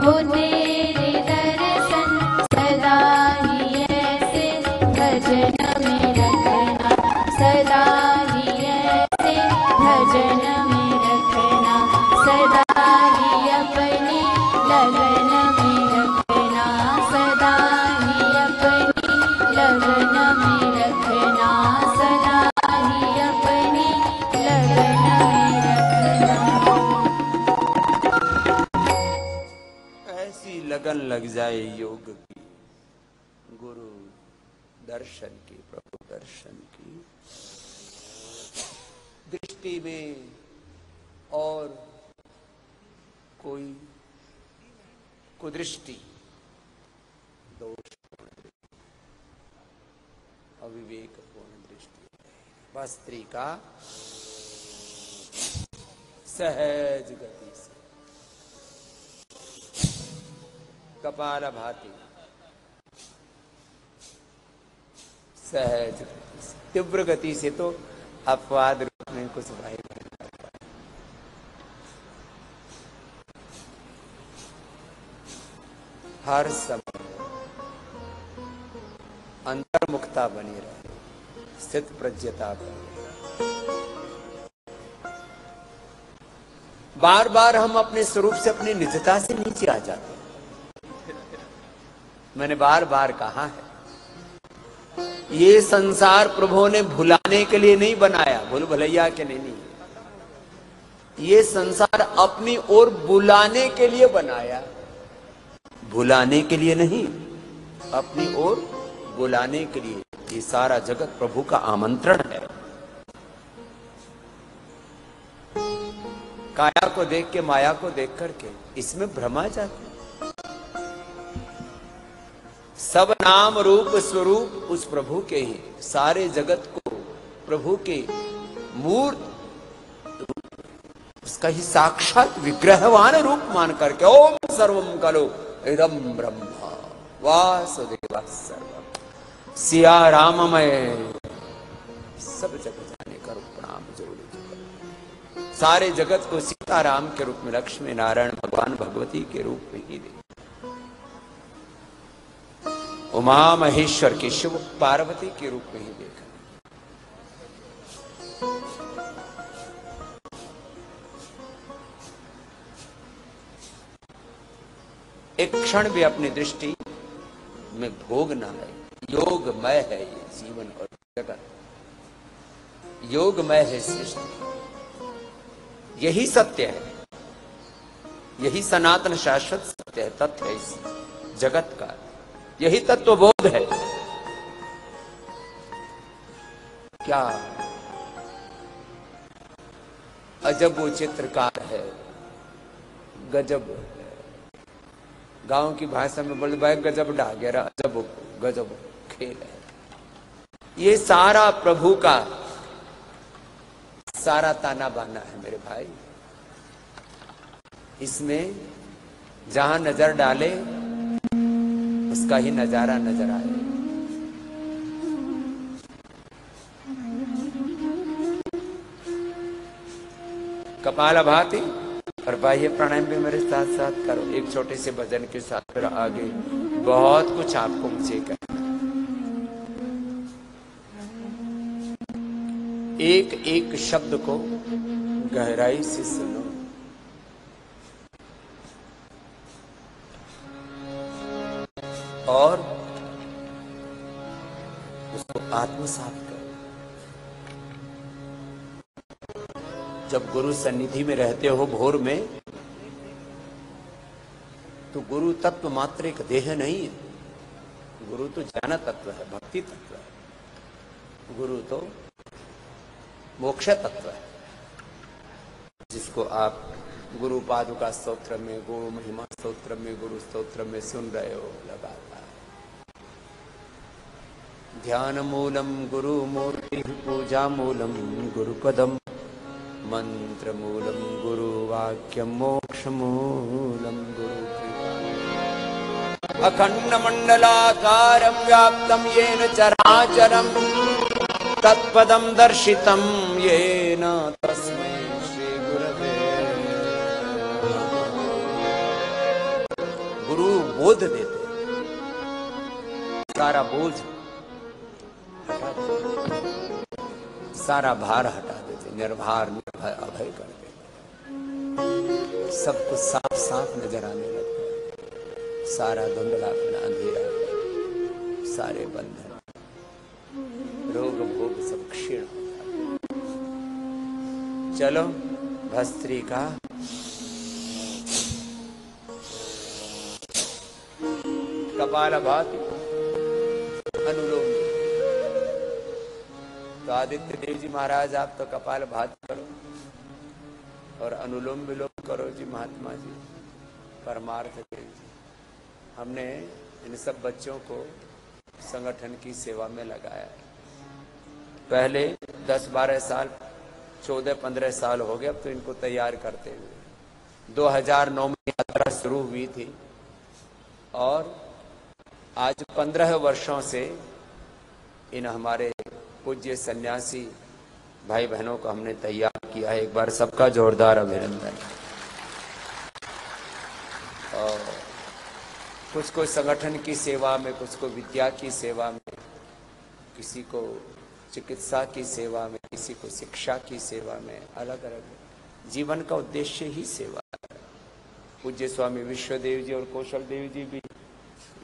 हो तेरे दर्शन सदा ही ऐसे भजन में रखना, सदा ही ऐसे भजन में रखना, सदा ही अपनी लगन में रखना, सदा ही अपनी लगन में रखना, सदा ही अपनी लगन में रखना। ऐसी लगन लग जाए योग की, गुरु दर्शन की, प्रभु दर्शन की, दृष्टि में और कोई कुदृष्टि, दोषपूर्ण दृष्टि, अविवेकपूर्ण दृष्टि, बस स्त्री का सहज गति से कपालभाति, सहज गति से, तीव्र गति से तो अपवाद रूप में कुछ भाई हर समय अंतर्मुखता बनी रहे, स्थित प्रज्ञता बनी रहे। बार बार हम अपने स्वरूप से, अपनी निजता से नीचे आ जाते हैं। मैंने बार बार कहा है, ये संसार प्रभु ने भुलाने के लिए नहीं बनाया, भूल भुलैया के लिए नहीं। ये संसार अपनी ओर बुलाने के लिए बनाया, भुलाने के लिए नहीं, अपनी ओर बुलाने के लिए। ये सारा जगत प्रभु का आमंत्रण है। काया को देख के, माया को देख करके इसमें भ्रमा जाते, सब नाम रूप स्वरूप उस प्रभु के ही, सारे जगत को प्रभु के मूर्त, उसका ही साक्षात विग्रहवान रूप मान करके ओम सर्वम कलो इदम ब्रह्मा वासुदेव सर्वम, सिया राममय सब जगत जाने का रूप प्रणाम जरूर। सारे जगत को सीताराम के रूप में, लक्ष्मी नारायण भगवान भगवती के रूप में ही दे, उमा महेश्वर की शिव पार्वती के रूप में ही देखा। एक क्षण भी अपनी दृष्टि में भोग ना है। योगमय है ये जीवन और जगत, योगमय है सृष्टि। यही सत्य है, यही सनातन शाश्वत सत्य है, तथ्य है इस जगत का, यही तत्वबोध है। क्या अजब वो चित्रकार है, गजब। गांव की भाषा में बोल भाई गजब डा गया, अजब गजब खेल है। ये सारा प्रभु का सारा ताना बाना है मेरे भाई। इसमें जहां नजर डाले उसका ही नजारा नजर आए। कपालभाति और बाह्य प्राणायाम भी मेरे साथ साथ करो, एक छोटे से भजन के साथ फिर आगे बहुत कुछ आपको मुझे करना। एक एक शब्द को गहराई से सुनो, और उसको आत्मसात करो। जब गुरु सन्निधि में रहते हो भोर में, तो गुरु तत्व मात्र एक देह नहीं है। गुरु तो ज्ञान तत्व है, भक्ति तत्व है। गुरु तो मोक्ष तत्व है, जिसको आप गुरु पादुका स्तोत्र में, गुरु महिमा स्तोत्र में, गुरु स्तोत्र में सुन रहे हो लगातार। ध्यान मूलम गुरु मूर्ति, पूजा मूलम गुरु पदम, मंत्र मूलम गुरु वाक्यम, मोक्ष मूलम गुरु कृपा। अखंड मंडलाकारं व्याप्तं येन चराचरं, तत्पदं दर्शितं येन तस्मै श्री गुरवे। गुरु बोध देते, सारा बोझ हटा देते, सारा भार हटा देते, निर्भार निर्भय अभय कर देते। सब कुछ साफ साफ नजर आने लगता है, सारा धुंधलापन अंधेरा, सारे बंधन रोग भोग सब क्षीण होता है। चलो भस्त्रिका कपालभाति अनुलोम। तो आदित्य देव जी महाराज आप तो कपालभाति करो और अनुलोम विलोम करो जी महात्मा जी, परमार्थ देव जी। हमने इन सब बच्चों को संगठन की सेवा में लगाया है। पहले 10-12 साल, 14-15 साल हो गए अब तो इनको तैयार करते हुए। 2009 में यात्रा शुरू हुई थी और आज 15 वर्षों से इन हमारे पूज्य सन्यासी भाई बहनों को हमने तैयार किया है। एक बार सबका जोरदार अभिनंदन। और कुछ को संगठन की सेवा में, कुछ को विद्या की सेवा में, किसी को चिकित्सा की सेवा में, किसी को शिक्षा की सेवा में, अलग अलग जीवन का उद्देश्य ही सेवा है। पूज्य स्वामी विश्वदेव जी और कौशल देव जी भी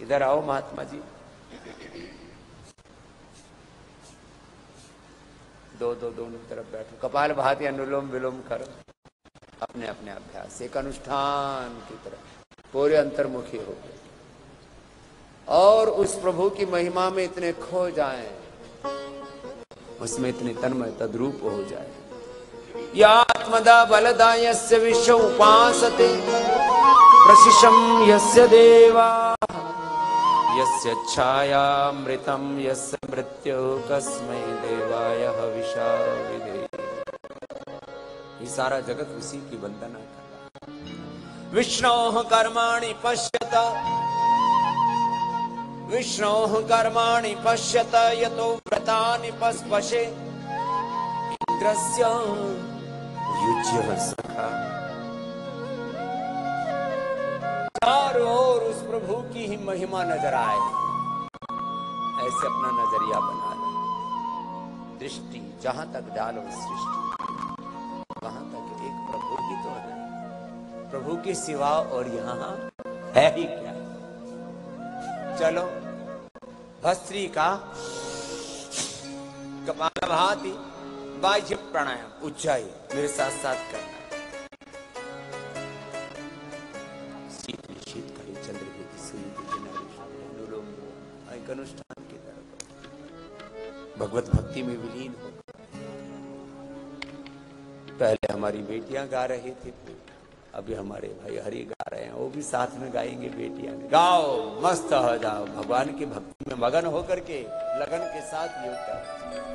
इधर आओ महात्मा जी। दोनों तरफ बैठो, कपालभाति अनुलोम विलोम करो, अपने अपने अभ्यास एक अनुष्ठान की तरह पूरे अंतर्मुखी हो गए और उस प्रभु की महिमा में इतने खो जाएं, उसमें इतने तन्मय तद्रूप हो जाए। या आत्मदा बलदा यस्य विश्व उपासते प्रशिशम यस्य देवा यस्य छायामृतम यस्य मृत्यु कस्मै देवाय हविषा विधे। ये सारा जगत उसी की वंदना कर रहा। विष्णोः कर्माणि पश्यत, विष्णोः कर्माणि पश्यत यतो व्रतानि पस्पशे इंद्रस्य युज्यः सखा। चारों ओर उस प्रभु की ही महिमा नजर आए, ऐसे अपना नजरिया बना लो। दृष्टि जहां तक डालो सृष्टि, वहां तक एक प्रभु ही तो है, प्रभु के सिवा और यहाँ है ही क्या। चलो भस्त्रिका कपालभाति बाह्य प्राणायाम उज्जाई मेरे साथ साथ करना। एक अनुष्ठान की तरफ भगवत भक्ति में विलीन हो। पहले हमारी बेटियां गा रही थी, अभी हमारे भाई हरि गा रहे हैं, वो भी साथ में गाएंगे। बेटियां गाओ, मस्त हो जाओ, भगवान की भक्ति में मगन होकर के लगन के साथ योग करो,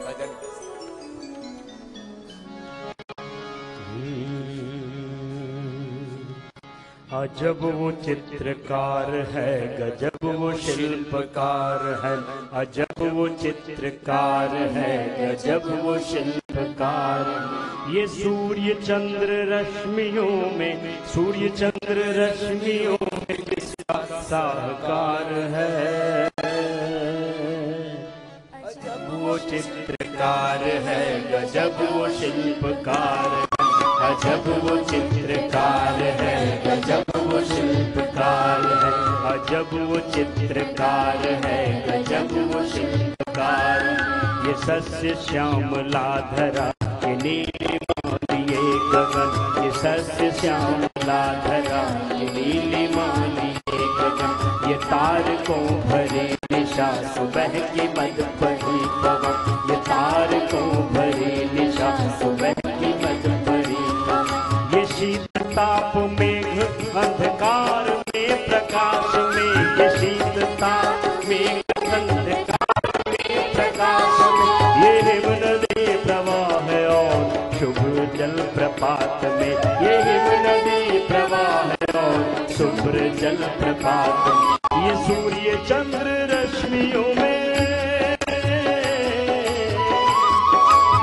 भजन के साथ। अजब वो चित्रकार है, गजब वो शिल्पकार है। अजब वो चित्रकार है, गजब वो शिल्पकार। ये सूर्य चंद्र रश्मियों में, सूर्य चंद्र रश्मियों में किसका साहकार है। अजब वो चित्रकार है, गजब वो शिल्पकार है। अजब वो चित्रकार है, गजब वो शिल्पकार है। अजब वो चित्रकार है, गजब वो शिल्पकार। ये सस्य श्यामला धरा, ये नीलिमा लिए गगन। ये सस्य श्यामला धरा, ये नीलिमा लिए गगन। ये तारकों भरे निशा, सुबह की मद पड़ी पवन। ये तारकों भरे निशा, सुबह की मद ताप मेघ अंधकार में प्रकाश में। ये शीतताप मेघ अंधकार में प्रकाश में। ये हिम नदी प्रवाह है और शुभ जल प्रपात में। ये हिम नदी प्रवाह है और शुभ्र जल प्रपात में। ये सूर्य चंद्र रश्मियों में,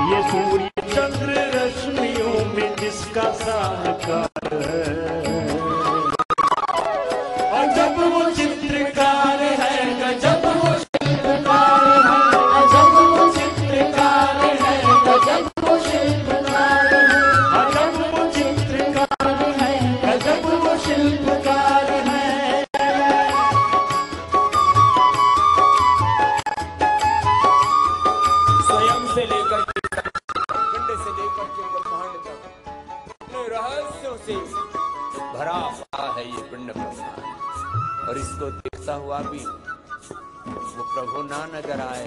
ये सूर्य चंद्र रश्मियों में जिसका साहकार है। अजब है ये पिंड ब्रह्मांड, और इसको देखता हुआ भी वो प्रभु ना नजर आए,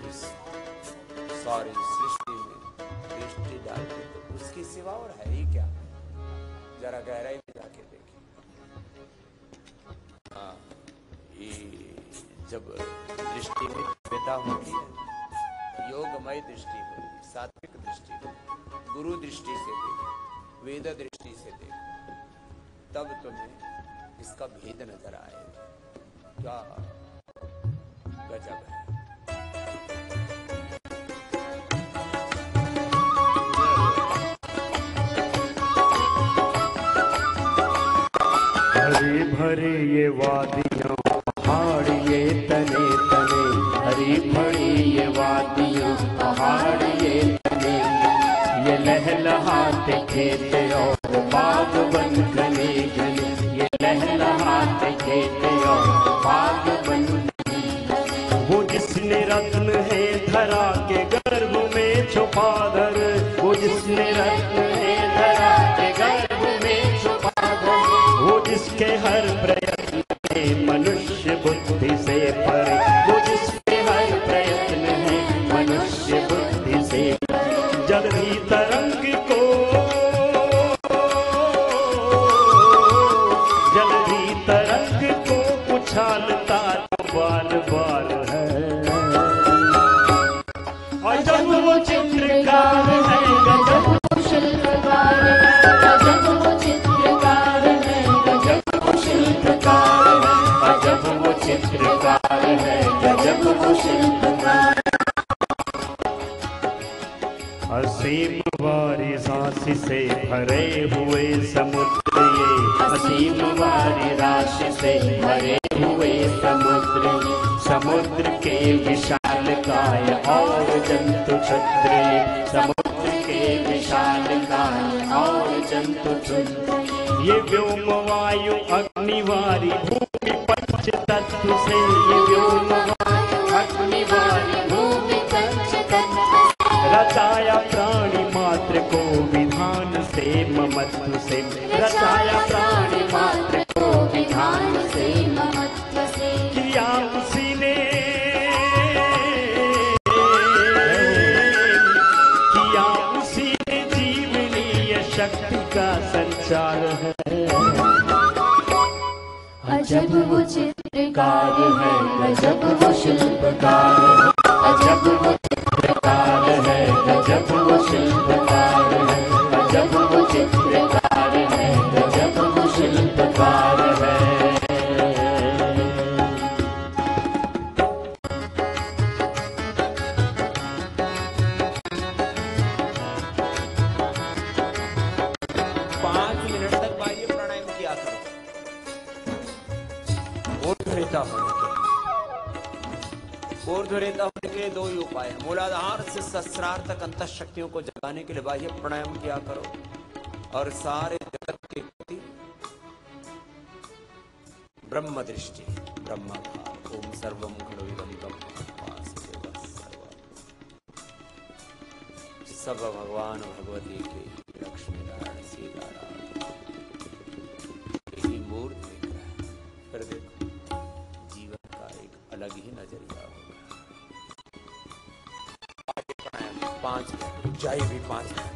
इस सारी सृष्टि में दृष्टि डालते तो उसकी सिवा और है ही क्या? जरा गहराई में जाके देखिए। हाँ, ये जब दृष्टि में दिव्यता होती है, योगमय दृष्टि होती है, सात्विक दृष्टि होती, गुरु दृष्टि से देखो, वेद दृष्टि से देखो, तब तुम्हें इसका भेद नजर आएगा। क्या गजब है। हरे भरे ये वादियाँ पहाड़ ये तने तने, हरी भरी ये वादियाँ पहाड़ ये तने, ये लहलहाते खेत और बाग बन घने घने, ये लहलहाते खेत और बाग बन घने। वो जिसने रत्न है धरा के गर्भ में छुपा धर, वो जिसने रत्न है धरा के गर्भ में छुपा धर, वो जिसके हर प्रयत्न में मनुष्य बुद्धि से परे, वो जिसके हर प्रयत्न है मनुष्य बुद्धि से परे। जलधि तरंग को, जलधि तरंग को उछालता बाल बाल है, और जब वो चित्रकार है गजब वो शिल्पकार है, गजब वो चित्रकार है, गजब वो शिल्पकार है, गजब वो चित्रकार है, गजब वो शिल्पकार। असीम वारी राशि से भरे हुए समुद्र ये, असीम वारी राशि से भरे हुए समुद्र ये, समुद्र के विशाल काय और जंतु क्षुद्र ये, समुद्र के विशाल काय और जंतु क्षुद्र ये, व्योम वायु अग्निवारी भूमि पंच तत्व से, ये व्योम वायु अग्निवारी भूमि पंच तत्व, रचाया प्राणी मात्र को विधान से ममत्व से, रचाया प्राणी मात्र को विधान से महत्व से, किया उसी ने, किया उसी ने जीवनीय शक्ति का संचार है। अजब वो चित्रकार है, गजब वो शिल्पकार है, अजब वो चित्रकार है, गजब वो शिल्पकार है, अजब वो चित्रकार है, गजब वो शिल्पकार है। 5 मिनट तक बाह्य प्राणायाम किया करो। ऊर्ध्वरेता होने के लिए, ऊर्ध्वरेता होने के लिए 2 ही उपाय हैं। मूलाधार से सहस्रार तक अंतः शक्तियों को जगाने के लिए बाह्य प्राणायाम किया करो, और सारे जगत के प्रति ब्रह्म दृष्टि, ब्रह्म भाव, ओम सर्वम खलु इदं ब्रह्म वासुदेवः सर्वम्। सब भगवान भगवती के लक्ष्मी नारायण सीता राम यही मूर्त दिख रहा है। फिर देखो जीवन का एक अलग ही नजरिया होगा। 5 मिनट ऊंचाई भी 5 मिनट।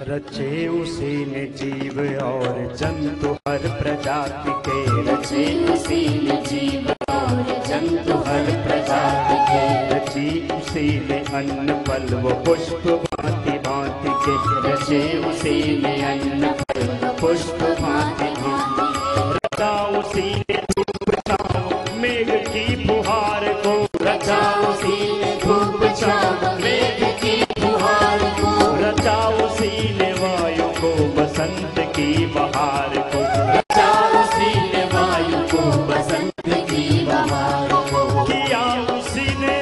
रचे उसी ने जीव और जंतु हर प्रजाति के, रचे उसी ने जीव और जंतु हर प्रजाति के, रची उसी ने अन्न फल व पुष्प भांति भांति के, रचे उसी ने अन्न फल व पुष्प भांति भांति, रचा उसी ने धूप छाँव मेघ की फुहार को, रचा उसी ने धूप छाँव मेघ की फुहार को, रचा उसी ने वायु को बसंत की बहार को, रचा उसी ने वायु को बसंत की बहार को, किया उसी ने,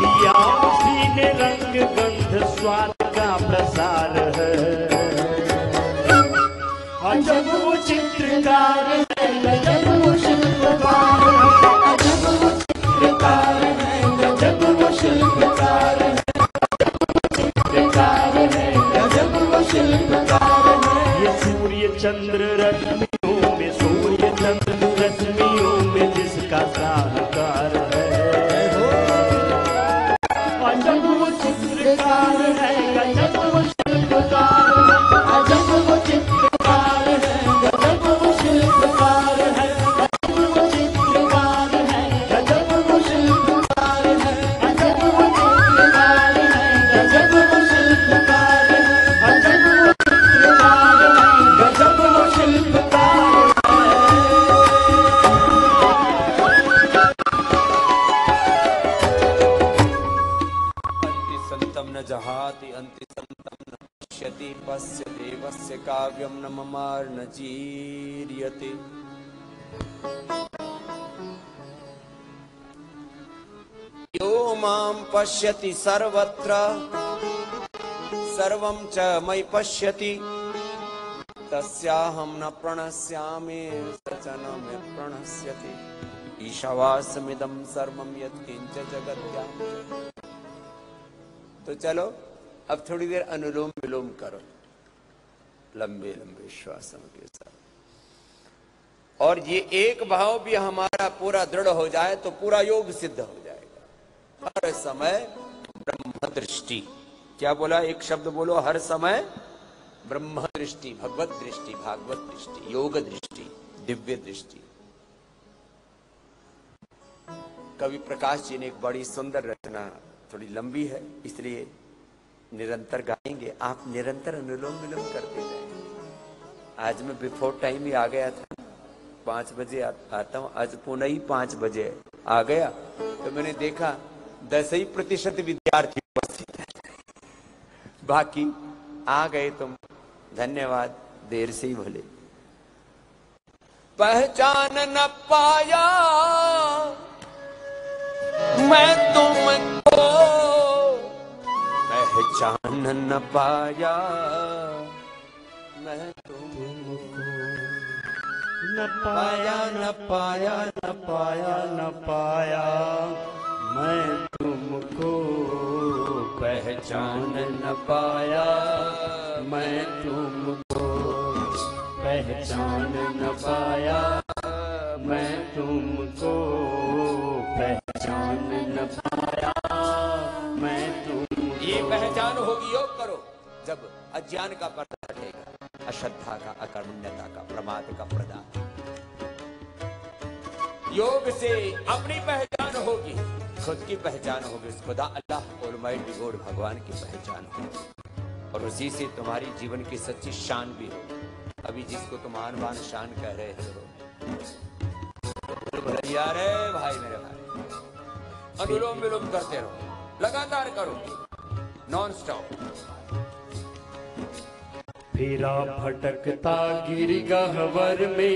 किया उसी ने रंग गंध स्वाद का प्रसार है। अजब वो चित्रकार है, गजब वो काव्यम न ममार न चीर्यते। यो मां पश्यति सर्वत्र सर्वं च मयि पश्यति तस्याहं न प्रणश्यामि स च न मे प्रणश्यति। ईशावास्यमिदं सर्वं यत्किंच जगत्यां। तो चलो अब थोड़ी देर अनुलोम विलोम करो, लंबे लंबे श्वासों के साथ। और ये एक भाव भी हमारा पूरा दृढ़ हो जाए तो पूरा योग सिद्ध हो जाएगा। हर समय ब्रह्म दृष्टि। क्या बोला? एक शब्द बोलो, हर समय ब्रह्म दृष्टि, भगवत दृष्टि, भागवत दृष्टि, योग दृष्टि, दिव्य दृष्टि। कवि प्रकाश जी ने एक बड़ी सुंदर रचना, थोड़ी लंबी है इसलिए निरंतर गाएंगे, आप निरंतर अनुलोम विलोम करते जाएंगे। आज मैं बिफोर टाइम ही आ गया था, 5 बजे आता हूं, आज पुनः ही 5 बजे आ गया तो मैंने देखा 10% विद्यार्थी उपस्थित है, बाकी आ गए तुम, धन्यवाद, देर से ही भले। पहचान न पाया मैं तुमको, पहचान न पाया मैं तुमको, न पाया न पाया न पाया न पाया मैं तुमको, पहचान न पाया मैं तुमको, पहचान न पाया मैं तुमको, पहचान न पाया मैं तुमको। ये पहचान होगी, योग करो, जब अज्ञान का पर्दा हटेगा, अश्रद्धा का, अकर्मण्यता का, प्रमाद का पर्दा। योग से अपनी पहचान होगी, खुद की पहचान होगी, खुदा अल्लाह ऑलमाइटी गॉड भगवान की पहचान होगी, और उसी से तुम्हारी जीवन की सच्ची शान भी होगी। अभी जिसको तुम आन बान शान कह रहे हो, यार है भाई, मेरे भाई, अनुलोम विलोम करते रहो, लगातार करो, नॉन स्टॉप। फिरा भटकता गिर गहवर में,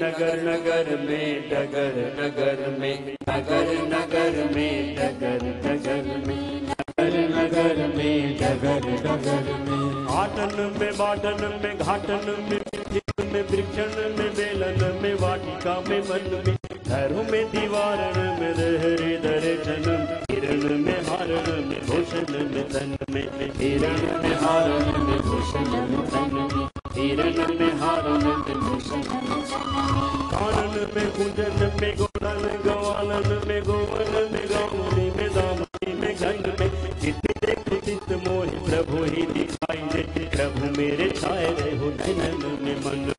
नगर नगर में, डगर नगर में, नगर नगर में, डगर नगर में, नगर नगर में, डगर डगर में। आटन में बाटन में, घाटन में, में वृक्षण में, बेलन में, वाटिका में, वन में, घरों में, दीवारन में, रहरे दर्शन, हिरण में, हारण में, भूषण में, तन में, हिरण में, हारण में, भूषण में, तन में, हिरण में, हारण में, भूषण में, कानन में, कुंजन में, गोलन गवालन में, गोवन में, गावनी में, दामनी में, गंग में, चित्त देखो चित्त मोहि प्रभु ही दिखाई दे। प्रभु मेरे छाए रहो नैनन में, मन में,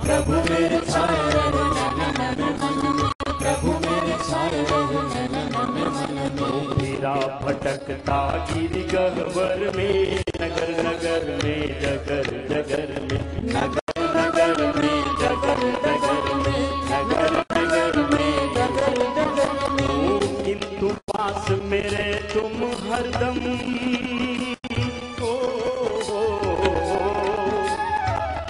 प्रभु मेरे छाए रहो नैनन में, मन में, प्रभु मेरे छाए रहो नैनन में, मन में। फिरा भटकता गिर गहवर में, नगर नगर में, डगर डगर में, नगर नगर में, डगर डगर में, नगर नगर में, डगर डगर में। किंतु पास मेरे तुम हरदम,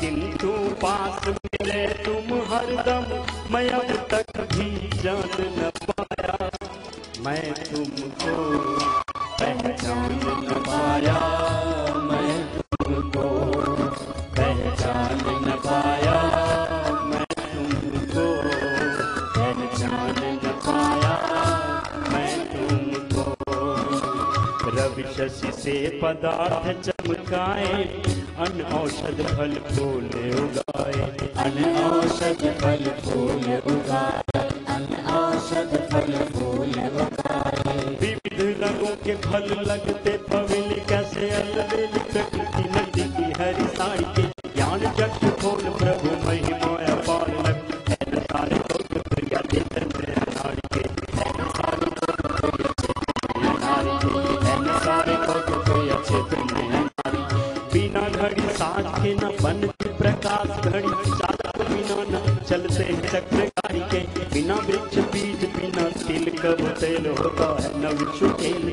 किंतु पास मिले तुम हरदम, मैं अब तक भी जान न पाया मैं तुमको, पहचान न पाया मैं तुमको, पहचान न पाया मैं तुमको, पहचान न पाया मैं तुमको। रवि शशि से पदार्थ चमकाए, अन औषध फल फूल उगाए, अन औषध फल फूल उगाए, अन औषध फल फूल उगाए। विविध रंगों के फल लगते पविल कैसे अलबेल, प्रकृति नदी की हरी साड़ी के ज्ञान जग खोल, प्रभु महिमा अपार लग, सारे लोग प्रिया चेतन में नारी के, सारे लोग प्रिया चेतन में नारी के, सारे लोग प्रिया चेतन में नारी। बिना घड़ी साथ के न बनती प्रकाश घड़ी, चालक बिना न चलते चक्र गाड़ी के, बिना वृक्ष बीज बिना तिल कब तेल होता है न विश्व तेल,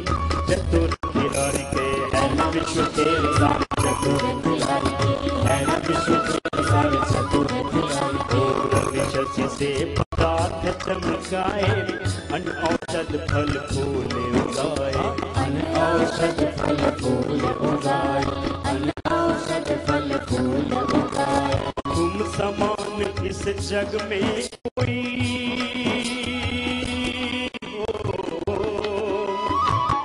चतुर खिलाड़ी के है न विश्व तेल, चतुर खिलाड़ी के है न विश्व हाथ चमकाए, अनऔषध फल फूल उगाए, अनऔषध फल फूल उगाए, अनऔषध फल फूल उगाए। तुम समान इस जग में कोई,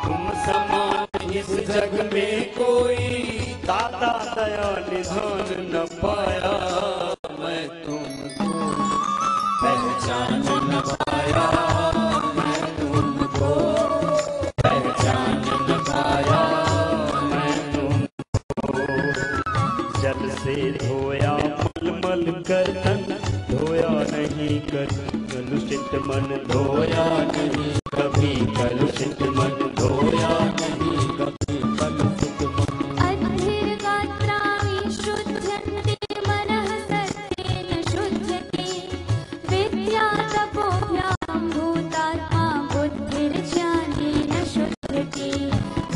तुम समान इस जग में कोई, दाता दया निधान न पाया, मैं तुमको पहचान न पाया, मैं तुमको पहचान न पाया, मैं तुमको जल से धोया मलमल कर तन, धोया नहीं कर कलुषित मन, धोया नहीं कभी कलुषित मन, धोया नहीं कभी कलुषित मन। अद्भिर्गात्राणि शुध्यन्ते मनः सत्येन शुध्यते, विद्या तपोभ्यां भूतात्मा बुद्धिर्ज्ञानेन शुध्यते,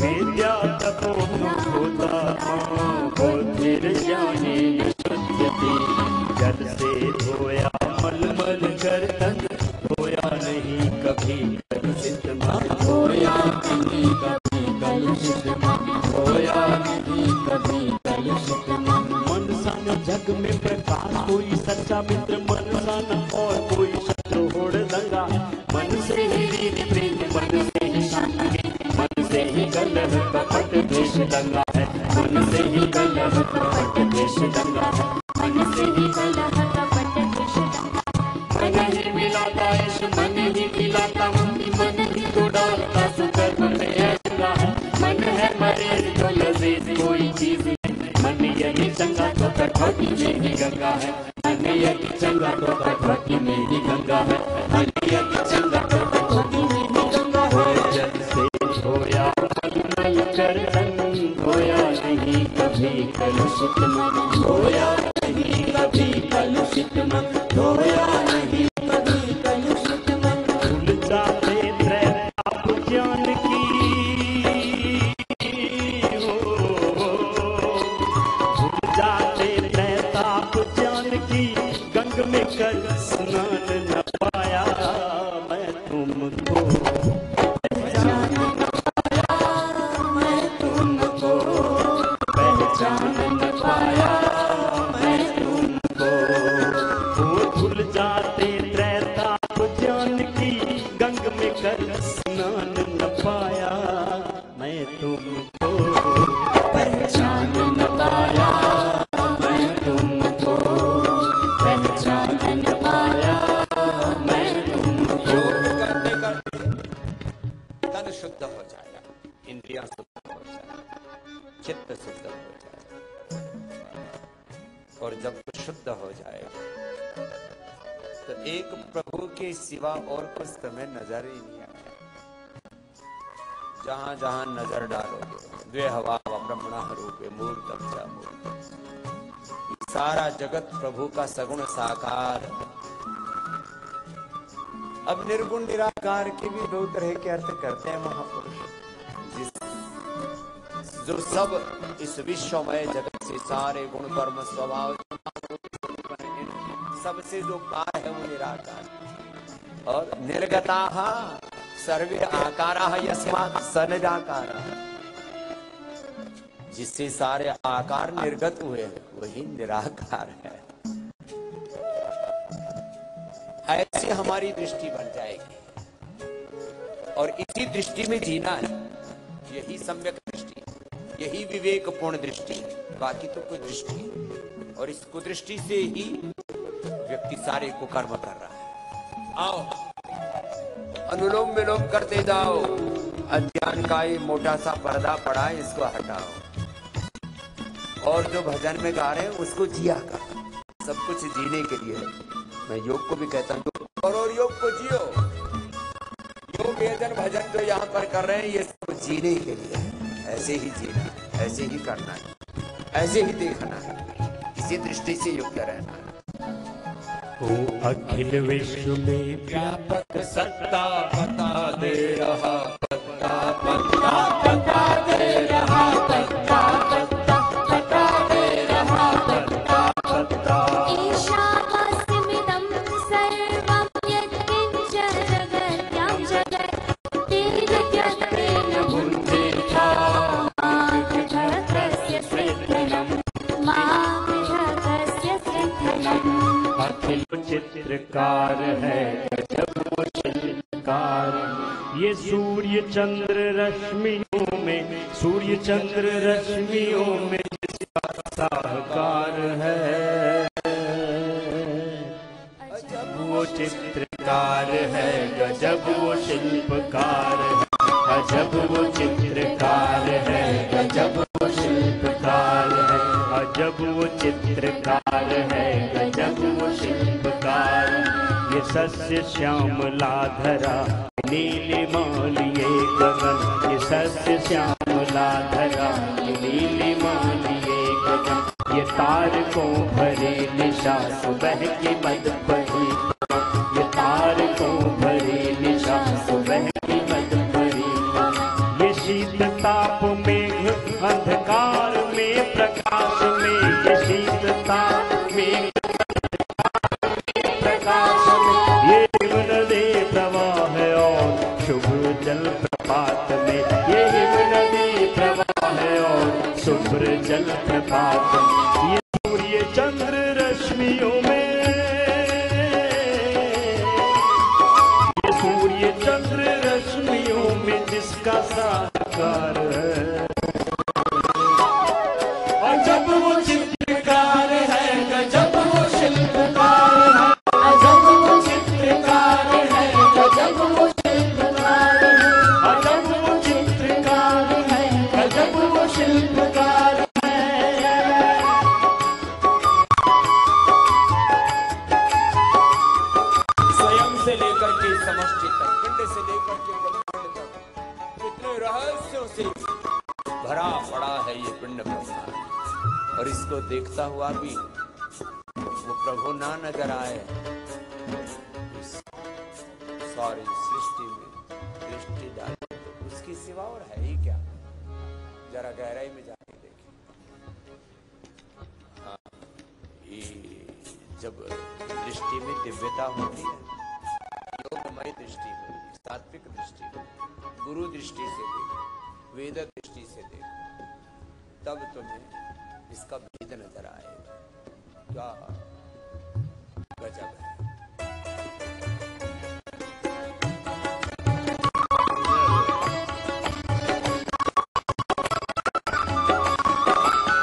विद्या तपोभ्यां भूतात्मा बुद्धिर्ज्ञानेन शुध्यते। जल से धोया मलमल कर तन, धोया नहीं कभी कलुषित मन, धोया नहीं कभी कलुषित मन, धोया नहीं कभी कलुषित मन। मन सा न जग में प्रकाश कोई सच्चा मित्र, मन सा न और कोई शत्रु होड़ दंगा, मन से ही रीति प्रेम, मन से ही शांति, मन से ही कलह कपट द्वेष दंगा है, मन से ही कलह कपट द्वेष दंगा है, मन से ही कलह कपट द्वेष दंगा। मन ही मिलाता यश, मन ही मिलाता मुक्ति, मन ही तो डालता सुकर्म में ऐसा है। मन है मरेज तो लजीज कोई चीज नहीं, मन यदि चंगा तो कठौती में ही गंगा है, मन यदि चंगा तो कठौती में ही गंगा है, मन यदि चंगा तो कठौती में ही गंगा है। जल से धोया मलमल कर तन, धोया नहीं कभी कलुषित मन, धोया नहीं कभी कलुषित मन, धोया नहीं कभी कलुषित मन। भूल जाते त्रैताप ज्ञान की, भूल जाते त्रैताप ज्ञान की, गंग में कर स्नान न पाया, मैं तुमको पहचान न पाया, मैं तुमको पहचान न पाया, मैं तुमको। वो भूल जाते त्रैताप ज्ञान की, गंग में कर स्नान न पाया, मैं तुमको पहचान न पाया, मैं तुमको पहचान न पाया, मैं तुमको। करते करते तन शुद्ध हो जाएगा, इंद्रियां शुद्ध हो जाएगा, चित्त शुद्ध हो जाएगा, और जब शुद्ध हो जाएगा तो एक प्रभु के सिवा और कुछ तुम्हें नजर ही नहीं आएगा। जहां जहां नजर डालोगे, द्वे हवा ब्रह्मणा रूपे मूर्तम च मूर्तम, सारा जगत प्रभु का सगुण साकार। अब निर्गुण निराकार के भी दो तरह के अर्थ करते हैं महापुरुष, जो सब इस विश्वमय जगत से सारे गुण कर्म स्वभाव सबसे जो पार है वो निराकार, और निर्गताः सर्वे आकाराः यस्मात् स निराकारः, जिससे सारे आकार निर्गत हुए हैं वही निराकार है। ऐसी हमारी दृष्टि बन जाएगी और इसी दृष्टि में जीना है। यही सम्यक दृष्टि, यही विवेकपूर्ण दृष्टि है, बाकी तो कोई दृष्टि है। और इस कुदृष्टि से ही व्यक्ति सारे को कर्म कर रहा है। आओ अनुलोम विलोम करते जाओ, अज्ञान का ये मोटा सा पर्दा पड़ा है, इसको हटाओ। और जो भजन में गा रहे हैं उसको जिया कर, सब कुछ जीने के लिए है। मैं योग को भी कहता हूँ और योग को जियो। योग वेदन भजन जो यहाँ पर कर रहे हैं ये सब जीने के लिए है। ऐसे ही जीना, ऐसे ही करना है, ऐसे ही देखना है, इसी दृष्टि से युक्त रहना है। वो अखिल विश्व में व्यापक सत्ता बता दे रहा, पत्ता पत्ता बता दे रहा, पत्ता पत्ता बता दे रहा, पत्ता पत्ता। ईशावास्यमिदं सर्वं यत्किञ्चित् ये सूर्य चंद्र रश्मियों में जिसका साहकार है, वो चित्रकार है, गजब वो शिल्पकार है, अजब वो चित्रकार है, गजब वो शिल्पकार है, अजब वो चित्रकार है, गजब वो शिल्पकार। ये सस्य श्यामला धरा नीलिमालिये गगन, ये सस्य श्यामला धरा नीलिमालिये गगन, ये तारकों भरे निशा सुबह की मद पड़ी, ये तारकों भरे निशा सुबह की मद पड़ी। ये शीत ताप मेघ अंधकार में प्रकाश में, ये शीत ताप मेघ प्रकाश में, ये हिमनदी प्रवाह है और शुभ जल प्रपात में, ये हिमनदी प्रवाह है और शुभ्र जल प्रपात में। ये सूर्य चंद्र रश्मियों में, ये सूर्य चंद्र रश्मियों में जिसका साकार है, और जब वो चित्रकार है, गजब वो शिल्पकार है, अजब वो चित्रकार है, गजब वो शिल्पकार है, अजब वो चित्रकार है, गजब वो शिल्पकार है। स्वयं से लेकर के समष्टि तक, पिंड से लेकर के ब्रह्मांड तक, कितने रहस्यों से भरा पड़ा है ये पिंड ब्रह्मांड। और इसको देखता हुआ भी वो प्रभु ना नजर आए, सॉरी सृष्टि में दृष्टि डाले तो उसकी सिवा और है ही क्या। जरा गहराई में जाके देखिए। हाँ, ये जब दृष्टि में दिव्यता होती है, योगमय दृष्टि हो, सात्विक दृष्टि हो, गुरु दृष्टि से देखो, वेद दृष्टि से देखो, तब तुम्हें इसका भेद नजर आएगा। क्या गजब है।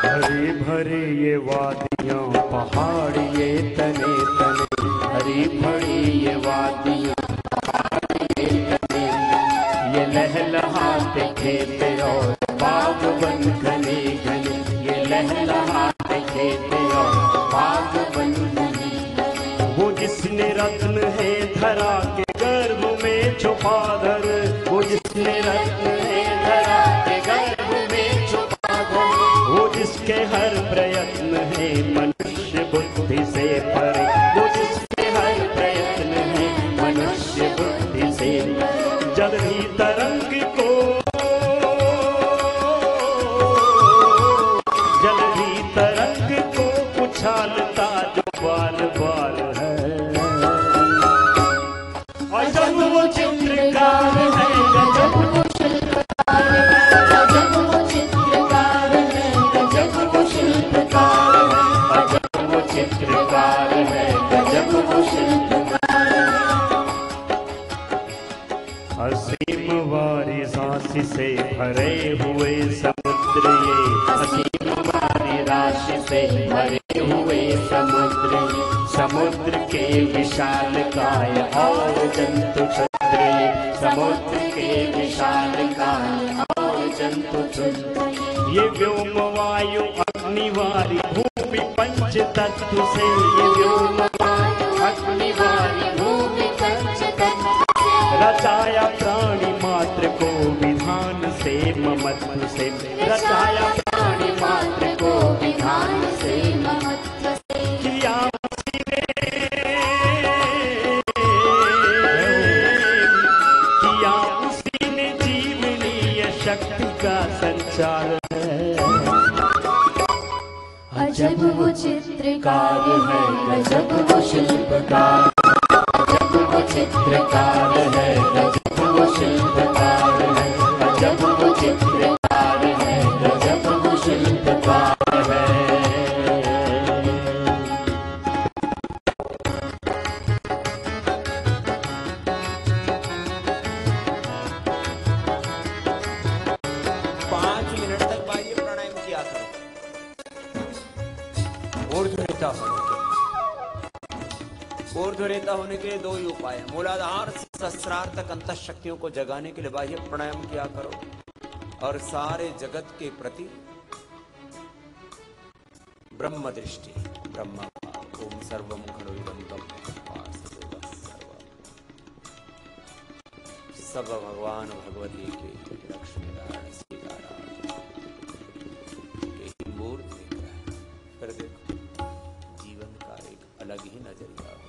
हरे भरे ये वादियां पहाड़ ये तने तने, हरी भरी ये वादियां पहाड़ ये तने, ये लहलहाते खेत और बाग बन घने घने, ये लहलहाते खेत और बाग बन घने। वो जिसने रत्न है धरा के गर्भ में छुपा धर, वो जिसने रत्न है धरा के गर्भ में छुपा धर, वो जिसके हर प्रयत्न है मनुष्य बुद्धि से परे, वो जिसके हर प्रयत्न है मनुष्य बुद्धि से। जल ही तरंग को, जल ही तरंग को उछालता जो बाल बाल है, और जब वो चित्रकार है, गजब वो शिल्पकार है, अजब वो चित्रकार है, गजब वो शिल्पकार है, अजब वो चित्रकार है, गजब वो शिल्पकार है। असीम वारी राशि से भरे हुए समुद्र, ये असीम वारी राशि से भरे हुए समुद्र, समुद्र के विशाल काय और जंतु क्षुद्र, समुद्र के विशाल काय और जंतु क्षुद्र। ये व्योम वायु अग्नि वारी भूमि पंच तत्व से, ये व्योम वायु अग्नि वारी भूमि पंच तत्व से, रचाया प्राणी मात्र को विधान से ममत्व से, रचाया प्राणी मात्र को विधान से महत्व से, किया उसी ने, किया उसी ने जीवनीय शक्ति का संचार है। अजब वो चित्रकार है, गजब वो शिल्पकार, अजब वो चित्रकार है, गजब वो शिल्पकार है, अजब वो चित्रकार है, गजब वो शिल्पकार है। मधुरेता होने के लिए दो ही उपाय है। मूलाधार से सहस्रार तक अंतः शक्तियों को जगाने के लिए बाह्य प्राणायाम किया करो और सारे जगत के प्रति ब्रह्म दृष्टि, ब्रह्म ओम सर्वम खड़ो इदं सब भगवान भगवती के लक्ष्मी नारायण सीताराम के मूर्त दिख रहा है। फिर देखो जीवन का एक अलग ही नजरिया होगा।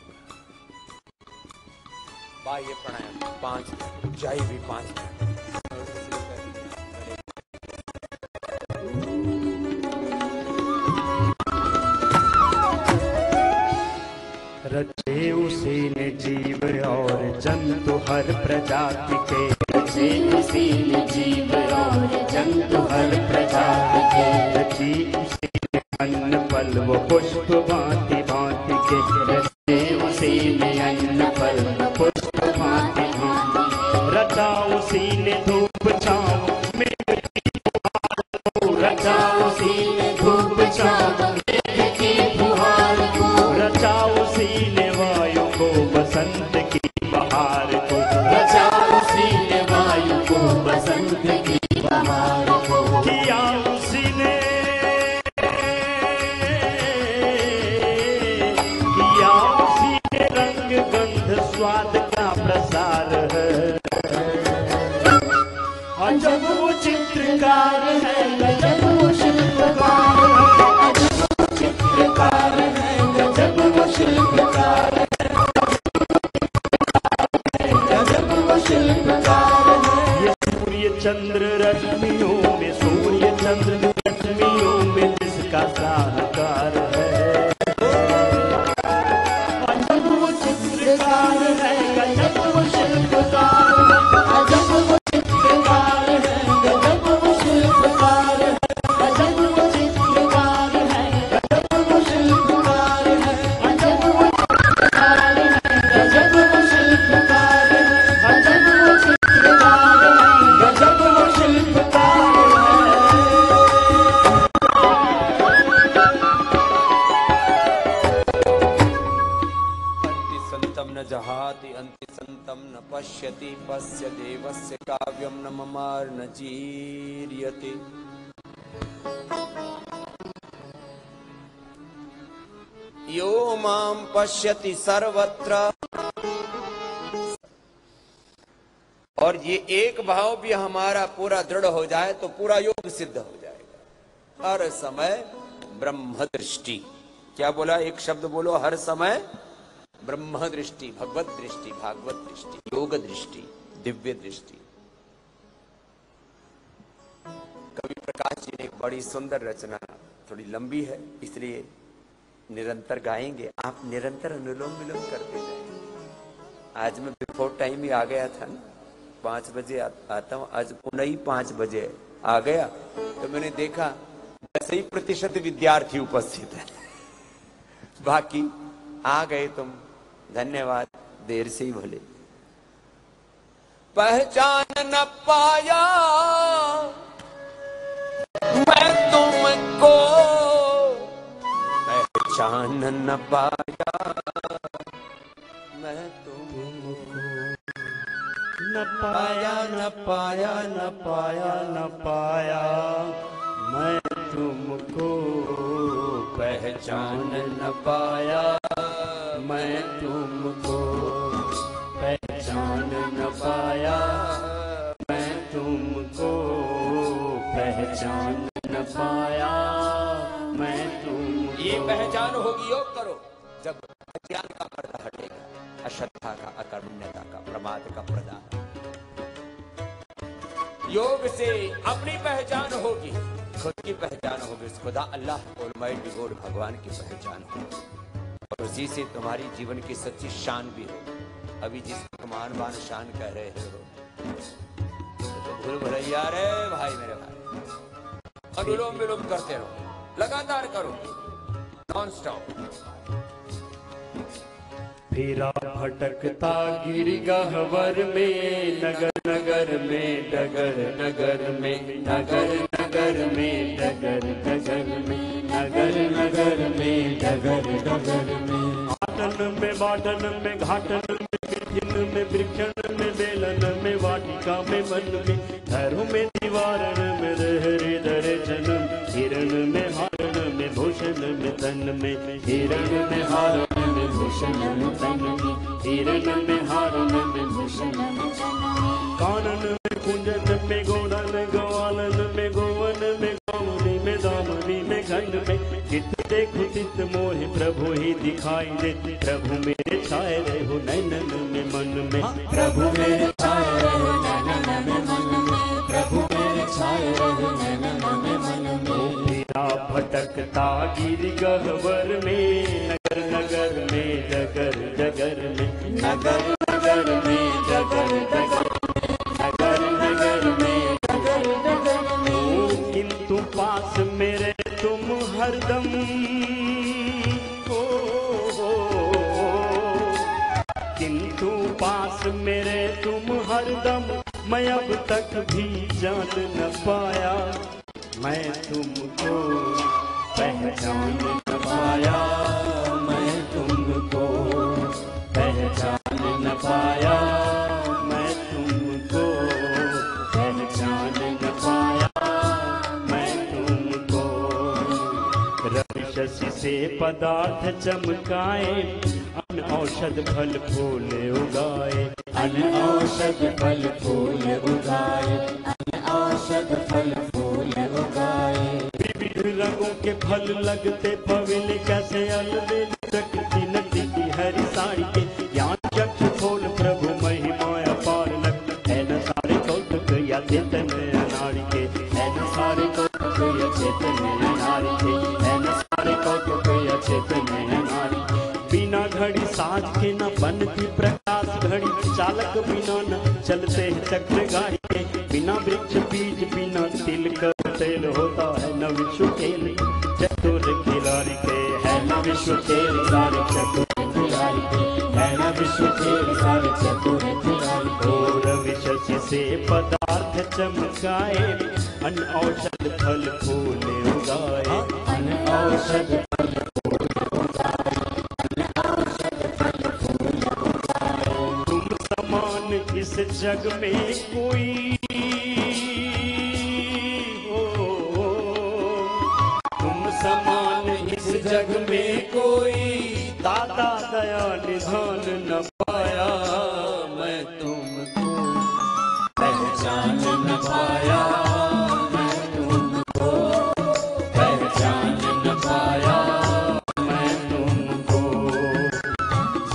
बाह्य प्राणायाम 5 ऊंचाई भी 5 रचे उसी ने जीव और जंतु हर प्रजाति के, रचे उसी ने जीव और जंतु हर प्रजाति के, रची उसी ने अन्न फल व पुष्प भांति भांति के, रचे उसी ने अन्न फल पुष्प भांति भांति के, रचा उसी ने धूप छाँव मेघ की फुहार को, रचा उसी ने धूप छाँव मेघ की फुहार को, रचा उसी ने वायु को बसंत की बहार को, रचा उसी ने वायु को बसंत की बहार को, किया उसी ने रंग गंध स्वाद का प्रसार है। अजब वो चित्रकार है, गजब वो शिल्पकार है, अजब वो चित्रकार है, गजब वो शिल्पकार है, गजब वो शिल्पकार है। ये सूर्य चंद्र रश्मियों में, सूर्य चंद्र रश्मियों में जिसका साकार है। अजब वो चित्रकार है, गजब वो शिल्पकार है, अजब वो चित्रकार है, गजब वो शिल्पकार है, अजब वो चित्रकार है, गजब वो शिल्पकार है, अजब वो चित्रकार है, गजब वो शिल्पकार है, अजब वो चित्रकार है, गजब वो शिल्पकार है। अंति संतम न जहाति, अंति संतम न पश्यति, पश्य देवस्य काव्यम न ममार न जीर्यते। यो माम पश्यति सर्वत्र, और ये एक भाव भी हमारा पूरा दृढ़ हो जाए तो पूरा योग सिद्ध हो जाएगा। हर समय ब्रह्म दृष्टि, क्या बोला, एक शब्द बोलो, हर समय ब्रह्म दृष्टि, भगवत दृष्टि, भागवत दृष्टि, योग दृष्टि, दिव्य दृष्टि। कवि प्रकाश जी ने एक बड़ी सुंदर रचना, थोड़ी लंबी है इसलिए निरंतर गाएंगे, आप निरंतर अनुलोम विलोम करते जाएंगे। आज मैं बिफोर टाइम ही आ गया था ना, 5 बजे आता हूँ, आज पुनः ही 5 बजे आ गया तो मैंने देखा 10% विद्यार्थी उपस्थित है, बाकी आ गए तुम, धन्यवाद, देर से ही भले। पहचान न पाया मैं तुमको, पहचान न पाया मैं तुमको, न पाया न पाया न पाया न पाया मैं तुमको, पहचान न पाया मैं तुमको, पहचान न पाया मैं तुमको, पहचान न पाया मैं तुमको। ये पहचान होगी, योग करो, जब अज्ञान का पर्दा हटेगा, अश्रद्धा का, अकर्मण्यता का, प्रमाद का पर्दा। योग से अपनी पहचान होगी, खुद की पहचान होगी, खुदा अल्लाह ऑलमाइटी गॉड भगवान की पहचान होगी, और उसी से तुम्हारी जीवन की सच्ची शान भी हो। अभी जिसको मान बान शान कह रहे हो तो भूल भुलैया रे भाई, मेरे भाई, अनुलोम विलोम करते रहो, लगातार करो, नॉन स्टॉप। फिरा भटकता गिर गहवर में, नगर नगर में, डगर नगर में, नगर नगर में, डगर नगर में, नगर नगर में, डगर डगर में, आंगन में बाटन में घाटन में कठिन में वृक्षण में बेलन में वाटिका में वन में घरों में दीवारन में रहरे दर्शन हिरण में हारण में भूषण में तन में हिरण में हारण में भूषण में तन में हिरण में हारण में भूषण में कानन में कुंजन में गोडन गोवालन में गोवन में गावनी में दामनी में घन में चित देखो चित मोहि प्रभु ही दिखाई दे प्रभु मेरे छाए रहो नैनन में मन में प्रभु मेरे छाए रहो नैनन में मन में प्रभु मेरे छाए रहो नैनन में मन में तेरा भटकता गिर गहवर में नगर नगर में जगर जगर में नगर नगर में जगर जगर नगर नगर में जगर जगर में किंतु पास मेरे तुम हरदम किंतु पास मेरे तुम हरदम मैं अब तक भी जान न पाया मैं तुमको पहचान न पाया मैं तुमको पहचान न पाया मैं तुमको पहचान न पाया मैं तुमको रवि शशि से पदार्थ चमकाए अन औषध फल फूल उगाए अन औषध फल फूल उगाए अन औषध फल फूल उगाए विविध रंगों के फल लगते पविल कैसे अलबेल प्रकृति नदी की हरी साड़ी के ज्ञान चक्षु खोल प्रभु महिमा अपार लग है न सारे कौतुक या चेतन अनाड़ी के है न सारे कौतुक या चेतन अनाड़ी के है न सारे कौतुक या चेतन अनाड़ी बिना घड़ी साज के न बनती प्रकाश घड़ी चालक बिना न चलते हैं चक्र गाड़ी के बिना वृक्ष बीज बिना तिल का तेल होता है न विश्व खेल चतुर खिलाड़ी के है न विश्व खेल सारे चतुर खिलाड़ी के है न विश्व खेल सारे चतुर खिलाड़ी के रवि शशि से पदार्थ चमकाए अन औषध फल फूल उगाए अन औषध फल फूल उगाए अन औषध फल फूल उगाए तुम समान इस जग में कोई तुम समान इस जग में कोई दाता दया निधान न पाया मैं तुमको पहचान न पाया मैं तुमको पहचान न पाया मैं तुमको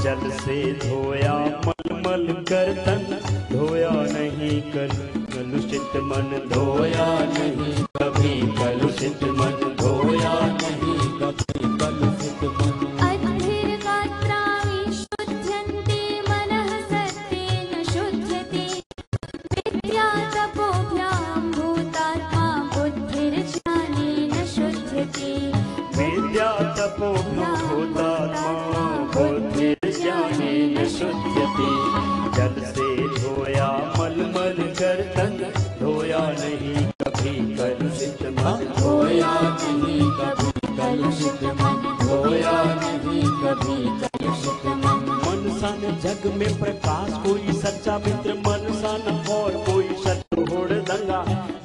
जल से धोया मलमल कर तन धोया नहीं कलुषित मन धोया नहीं कभी कलुषित मन धोया नहीं कभी कलुषित मन अद्भिर्गात्रा विशुध्यन्ते मनः सत्तेन शुध्यते विद्या तपोभ्यां भूतात्मा बुद्धिर्ज्ञानेन शुध्यते विद्या तपोभ्यां भूतात्मा बुद्धिर्ज्ञानेन शुध्यते जल से धोया मलमल कर तन धोया नहीं कभी कलुषित मन धोया नहीं कभी कलुषित मन धोया नहीं कभी कलुषित मन मन सन जग में प्रकाश कोई सच्चा मित्र मन सन और कोई शत्रु होड़ दंगा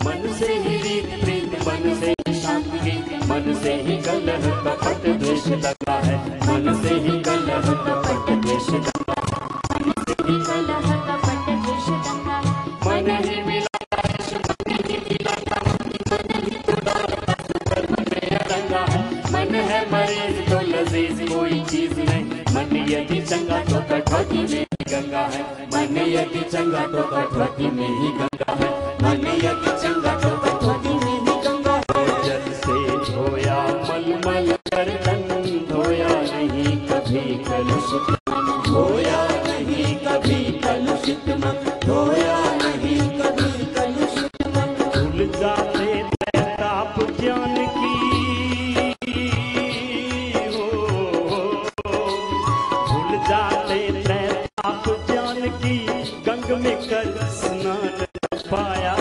मन से ही रीत प्रीत मन से ही शांति मन से ही कलह कपट द्वेष लगा है मन से ही कलह कपट द्वेष लगा मन से ही कलह कपट द्वेष दंगा मन ही मिला मन ही मिला मन ही तो डालता सुकर्म में अड़ंगा है मन है मरीज तो लजीज कोई चीज नहीं मन यदि चंगा तो कठौती में ही गंगा है मन यदि चंगा तो कठौती में ही गंगा है मन यदि चंगा तो कठौती में ही गंगा है जल से धोया मलमल कर तन धोया नहीं कभी कलुषित मन धोया नहीं कभी कलुषित मन धोया नहीं कभी कलुषित मन भूल जाते ताप ज्ञान की भूल जाते ताप ज्ञान की गंग में कर स्नान पाया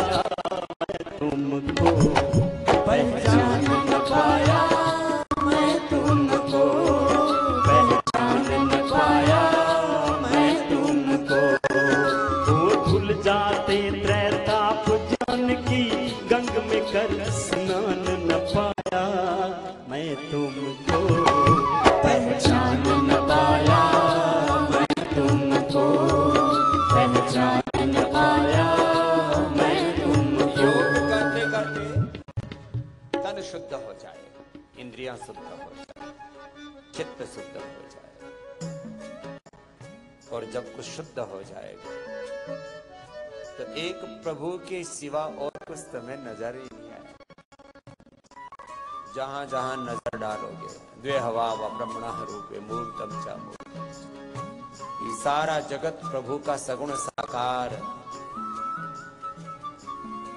मैं तुमको पहचान न पाया मैं तुमको पहचान न पाया पहचान न पाया मैं तुमको। योग करते करते तन शुद्ध हो जाए, इंद्रियां शुद्ध हो जाए, चित्त शुद्ध हो जाए, और जब कुछ शुद्ध हो जाएगा तो एक प्रभु के सिवा और कुछ तुम्हें नजर ही नहीं आएगा। जहां जहां नजर डालोगे, द्वे हवा व ब्रह्मण रूपे मूर्तम च मूर्तम, ये सारा जगत प्रभु का सगुण साकार।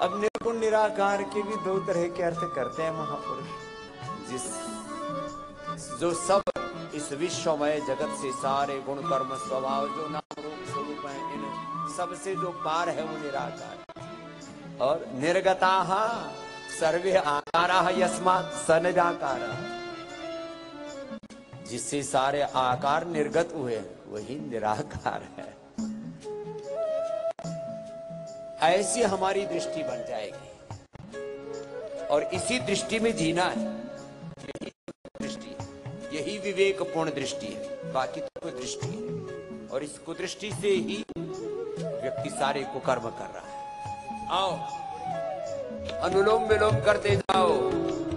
अब निर्गुण निराकार के भी दो तरह के अर्थ करते हैं महापुरुष। जो सब इस विश्वमय जगत से सारे गुण कर्म स्वभाव जो नाम रूप स्वरूप है, इन सबसे जो पार है वो निराकार। और निर्गताः सर्वे आकाराः यस्मात् स निराकारः, जिससे सारे आकार निर्गत हुए वही निराकार है। ऐसी हमारी दृष्टि बन जाएगी और इसी दृष्टि में जीना है। यही दृष्टि, यही विवेकपूर्ण दृष्टि है, बाकी तो कोई दृष्टि है। और इस कुदृष्टि से ही व्यक्ति सारे को कर्म कर रहा है। आओ अनुलोम विलोम करते जाओ,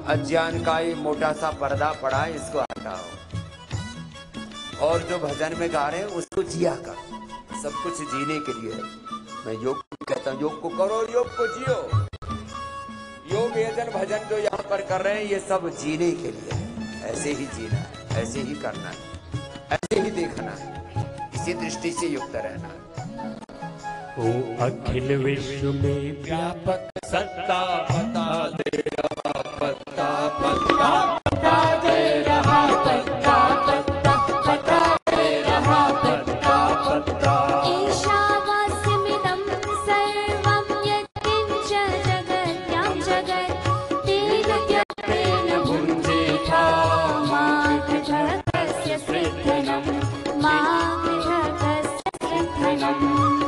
अज्ञान का ये मोटा सा पर्दा पड़ा है, इसको हटाओ। और जो भजन में गा रहे हैं उसको जिया कर। सब कुछ जीने के लिए मैं योग कहता हूँ, योग को करो, योग को जियो। योग यजन भजन जो यहाँ पर कर रहे हैं ये सब जीने के लिए है। ऐसे ही जीना है, ऐसे ही करना है, ऐसे ही देखना है, इसी दृष्टि से युक्त रहना है। ओ अखिल विश्व में व्यापक सत्ता बता दे रहा, पत्ता पत्ता बता दे रहा, पत्ता पत्ता बता दे रहा, पत्ता पत्ता। ईशावास्यमिदं सर्वं यत्किञ्च जगत्यां जगत् तेन त्यक्तेन भुञ्जे था माघकस्य सिद्धनं माघकस्य सिद्धनम्।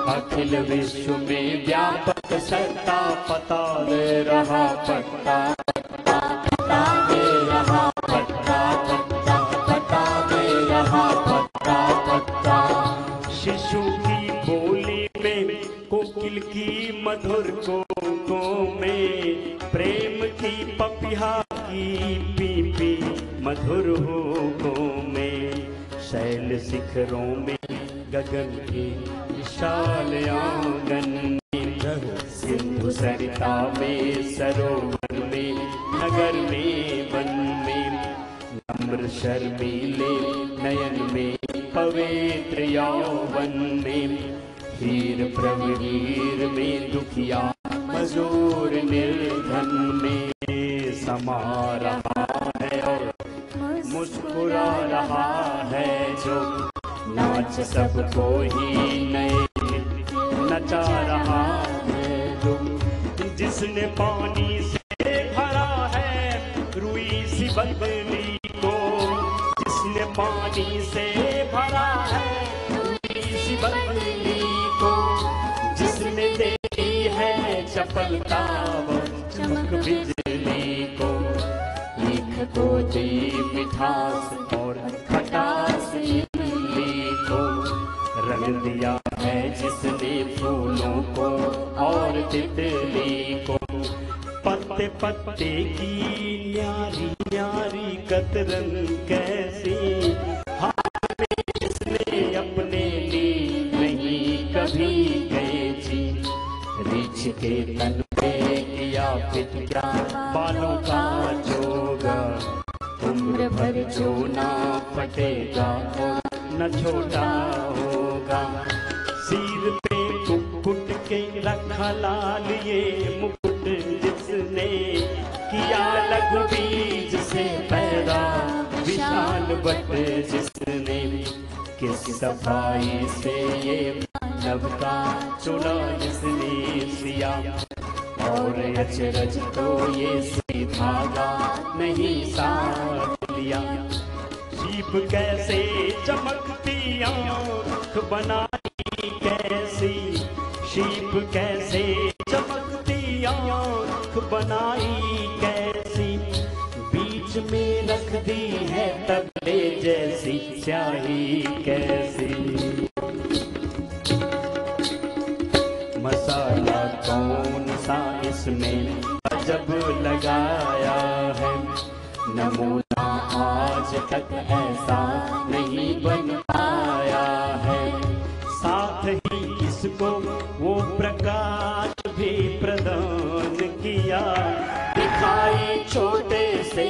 अखिल विश्व में व्यापक सत्ता पता दे रहा, पत्ता पत्ता बता दे रहा, पत्ता पत्ता बता दे रहा, पत्ता पत्ता। शिशु की बोली में, कोकिल की मधुर कोकों में, प्रेम की पपिहा की पीपी मधुर होकों में, शैल शिखरों में गगन के विशाल आंगन में, सिंधु सरिता में सरोवर में, नगर में वन में, नम्र शर्मीले नयन में, पवित्र यौवन में, हीर प्रवीर में, दुखिया मजूर निर्धन में समा रहा है और मुस्कुरा रहा है जो, नाच सबको ही नए नचा रहा है जो। जिसने पानी से भरा है रुई सी बदली को, जिसने पानी से भरा है रुई सी बदली को, जिसने देखी है चपलता वो चमक बिजली को, ईख को दी मिठास और खटास को, रंग दिया है जिसने फूलों को और तितली को, पत्ते पत्ते की न्यारी न्यारी कतरन कैसी, हाथ में जिसने अपने ली नहीं कभी गए जी, रीछ के तन पे किया फिक्रा बालों का जोगा, उम्र भर जो ना फटेगा और न छोटा होगा, सिर पे मुकुट के रखा लाल ये मुकुट जिसने, किया लघु बीज से पैदा विशाल बट जिसने, किस सफाई से ये मानव का चुना जिसने सिया, और अचरज तो ये सी धागा नहीं साथ लिया, जीभ कैसे चमकती आँख बनाई कैसी, शीप कैसे चमकती आँख बनाई कैसी, बीच में रख दी है तबले जैसी स्याही कैसी। मसाला कौन सा इसमें अजब लगाया है। नमूना आज तक ऐसा नहीं बन पाया है। साथ ही इसको वो प्रकाश भी प्रदान किया, दिखाई छोटे से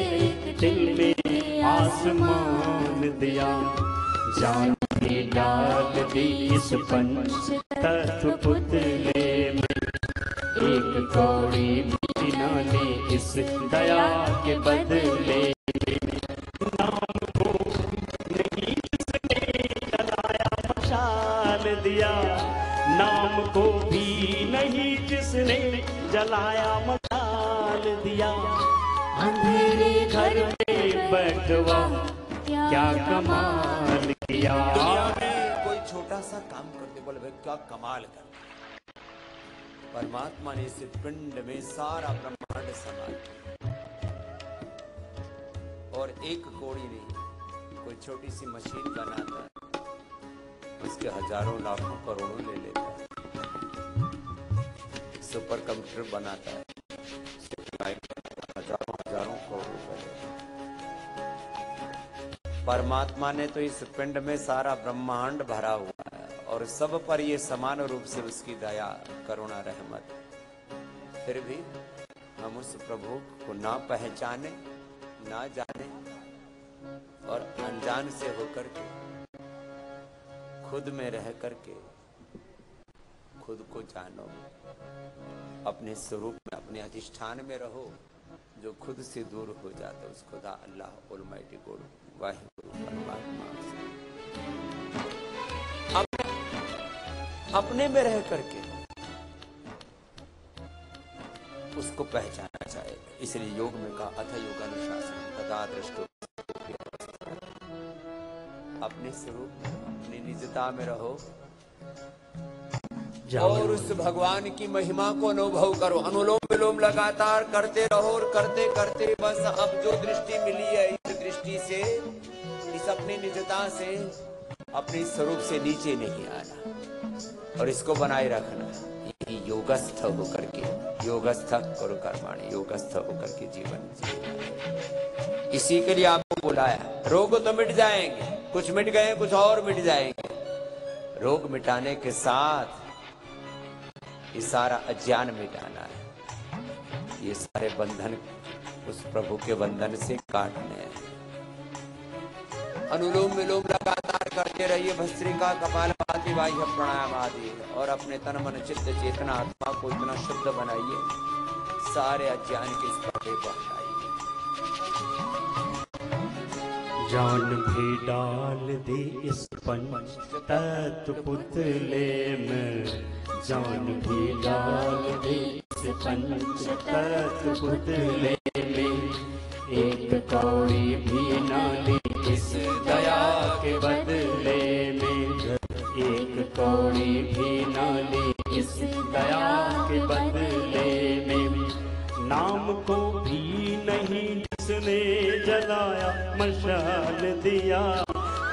दिल में आसमान दिया। जान भी डाल दी इस पंच तत्व पुतले में, एक कौड़ी भी न ली इस दया के बदले। नाम को नहीं जिसने जलाया मशाल दिया, नाम को भी नहीं जिसने जलाया मशाल दिया। अंधेरे घर में बैठवा क्या कमाल किया। कोई छोटा सा काम करते बोले भाई क्या कमाल कर, परमात्मा ने इस पिंड में सारा ब्रह्मांड समा और एक कोड़ी नहीं, कोई छोटी सी मशीन बनाता है, उसके हजारों लाखों करोड़ों ले लेता है। सुपर कंप्यूटर बनाता है, हजारों करोड़ रुपए। परमात्मा ने तो इस पिंड में सारा ब्रह्मांड भरा हुआ है और सब पर ये समान रूप से उसकी दया करुणा रहमत। फिर भी हम उस प्रभु को ना पहचाने ना जाने और अनजान से होकर के खुद में रह करके खुद को जानो, अपने स्वरूप में अपने अधिष्ठान में रहो। जो खुद से दूर हो जाता है उस खुदा अल्लाह ऑलमाइटी गॉड वाहिगुरु परमात्मा अपने में रह करके उसको पहचाना चाहेगा। इसलिए योग में कहा अथ योगानुशासन तथा दृष्टो, अपने स्वरूप में अपनी निजता में रहो और उस भगवान की महिमा को अनुभव करो। अनुलोम विलोम लगातार करते रहो और करते करते बस अब जो दृष्टि मिली है इस दृष्टि से, इस अपनी निजता से अपने स्वरूप से नीचे नहीं आना और इसको बनाए रखना। यही योगस्थ होकर के, योगस्थ करो कर्माणि, योगस्थ होकर के जीवन जीना। इसी के लिए आपको बुलाया। रोग तो मिट जाएंगे, कुछ मिट गए कुछ और मिट जाएंगे। रोग मिटाने के साथ ये सारा अज्ञान मिटाना है, ये सारे बंधन उस प्रभु के बंधन से काटने हैं। अनुलोम विलोम लगातार करते रहिए, भस्त्रिका कपालभाति बाह्य प्राणायाम आदि, और अपने तन मन चित्त चेतना आत्मा को इतना शुद्ध बनाइए, सारे अज्ञान के इस पर्दे को हटाइए। जान भी डाल दी इस पंच तत्व पुतले में, जान भी डाल दी इस पंच तत्व पुतले में, एक कौड़ी भी न ली इस दया के बदले में, एक कौड़ी भी न ली इस दया के बदले में। नाम को भी नहीं जिसने जलाया मशाल दिया,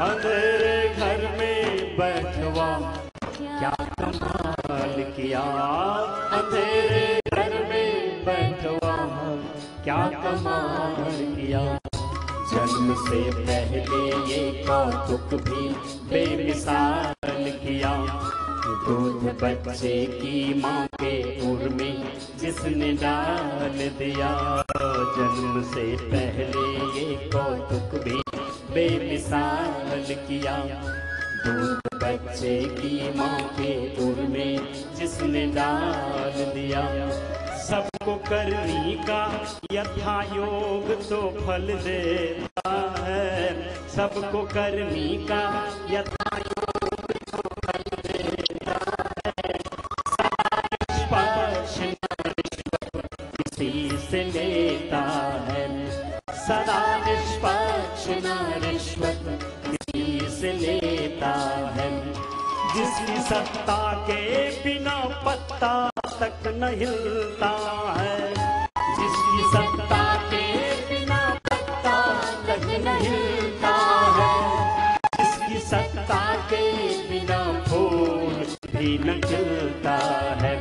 अंधेरे घर में बैठवा क्या कमाल किया, अंधेरे घर में बैठवा क्या कमाल किया। जन्म से पहले ये कौतुक भी बेमिसाल किया, दूध बच्चे की माँ के उर में जिसने डाल दिया। जन्म से पहले ये कौतुक भी बेमिसाल किया, दूध बच्चे की माँ के उर में जिसने डाल दिया। सबको करनी का यथा योग तो फल देता है, सबको करनी का यथा योग तो फल देता है। निष्पक्ष रिश्वत किसी से लेता है, सदा निष्पक्ष न रिश्वत किसी से लेता है। जिसकी सत्ता के बिना पत्ता तक न हिलता है, जिसकी सत्ता के बिना पत्ता तक न हिलता है, जिसकी सत्ता के बिना फूल भी न खिलता है,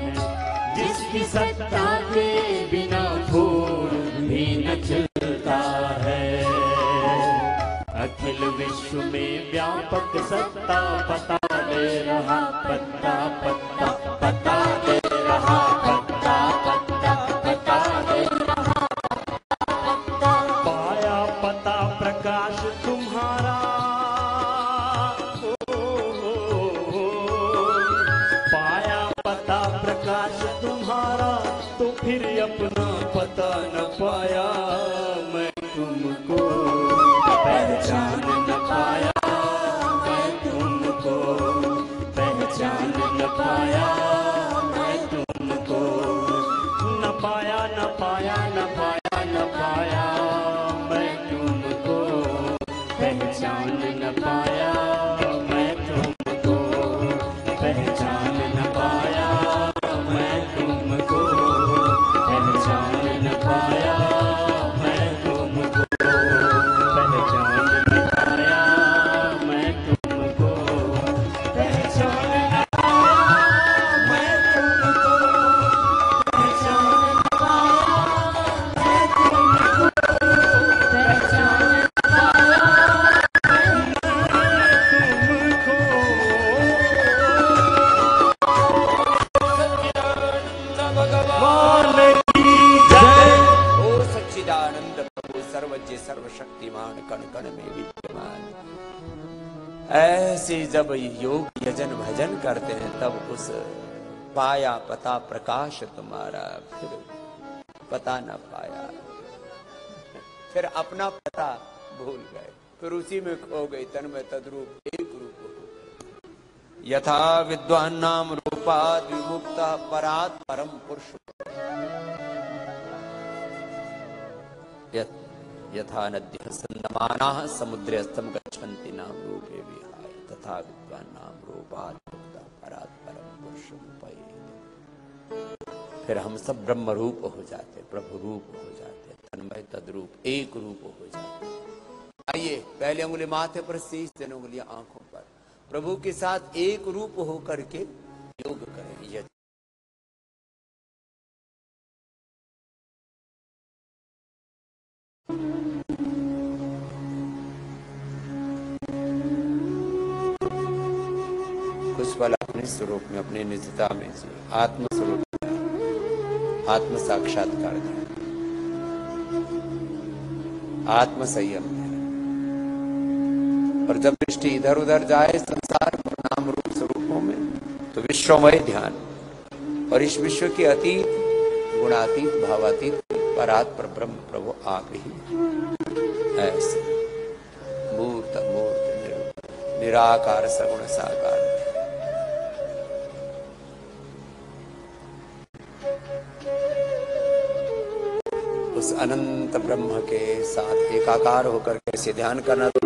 जिसकी सत्ता के बिना फूल भी न खिलता है। अखिल विश्व में व्यापक सत्ता पता दे रहा, पत्ता पत्ता पता दे रहा, पत्ता पत्ता पता दे रहा, पाया पता प्रकाश तुम्हारा, पाया पता प्रकाश तुम्हारा, तो फिर अपना पता न पाया मैं तुमको, पहचान न पाया मैं तुमको, पहचान न पाया मैं तुमको, न पाया न पाया न पाया न पाया मैं तुमको, पहचान न पाया मैं तुमको, पहचान न पाया मैं तुमको, पहचान न पाया मैं तुमको, पहचान न पाया मैं तुमको, पहचान न पाया मैं तुमको, पहचान न पाया मैं तुमको, पहचान न पाया ओ सच्चिदानंद प्रभु सर्वज्ञ सर्वशक्तिमान कण कण में विद्यमान। ऐसे जब योग यजन भजन करते हैं तब उस पाया पता प्रकाश तुम्हारा, फिर पता न पाया, फिर अपना पता भूल गए, फिर उसी में खो गए, तन में तद्रूप एक रूप हो गए। यथा विद्वान नाम रूपाद विमुक्ता परात परम पुरुष, यथा नद्यः सन्दमानाः समुद्रे अस्तम गच्छन्ति नाम रूपे विहाय, तथा विद्वान नाम रूपात् मुक्ता परात् परम पुरुषं उपैति। फिर हम सब ब्रह्म रूप हो जाते, प्रभु रूप हो जाते, तन्मय तद्रूप एक रूप हो जाते। आइए पहले उंगली माथे पर, शीश, 3 उंगलियां आंखों पर, प्रभु के साथ एक रूप होकर के योग करें। यह कुछ पल अपने स्वरूप में, अपने निजता में जी, आत्म स्वरूप में आत्म साक्षात्कार करें, आत्म संयम है। और जब दृष्टि इधर उधर जाए संसार नाम रूप स्वरूपों में, तो विश्वमय ध्यान, और इस विश्व के अतीत गुणातीत भावातीत परात पर ब्रह्म प्रभु आप ही ऐसे मूर्त मूर्त निराकार सगुण साकार। उस अनंत ब्रह्म के साथ एकाकार होकर कैसे ध्यान करना, तो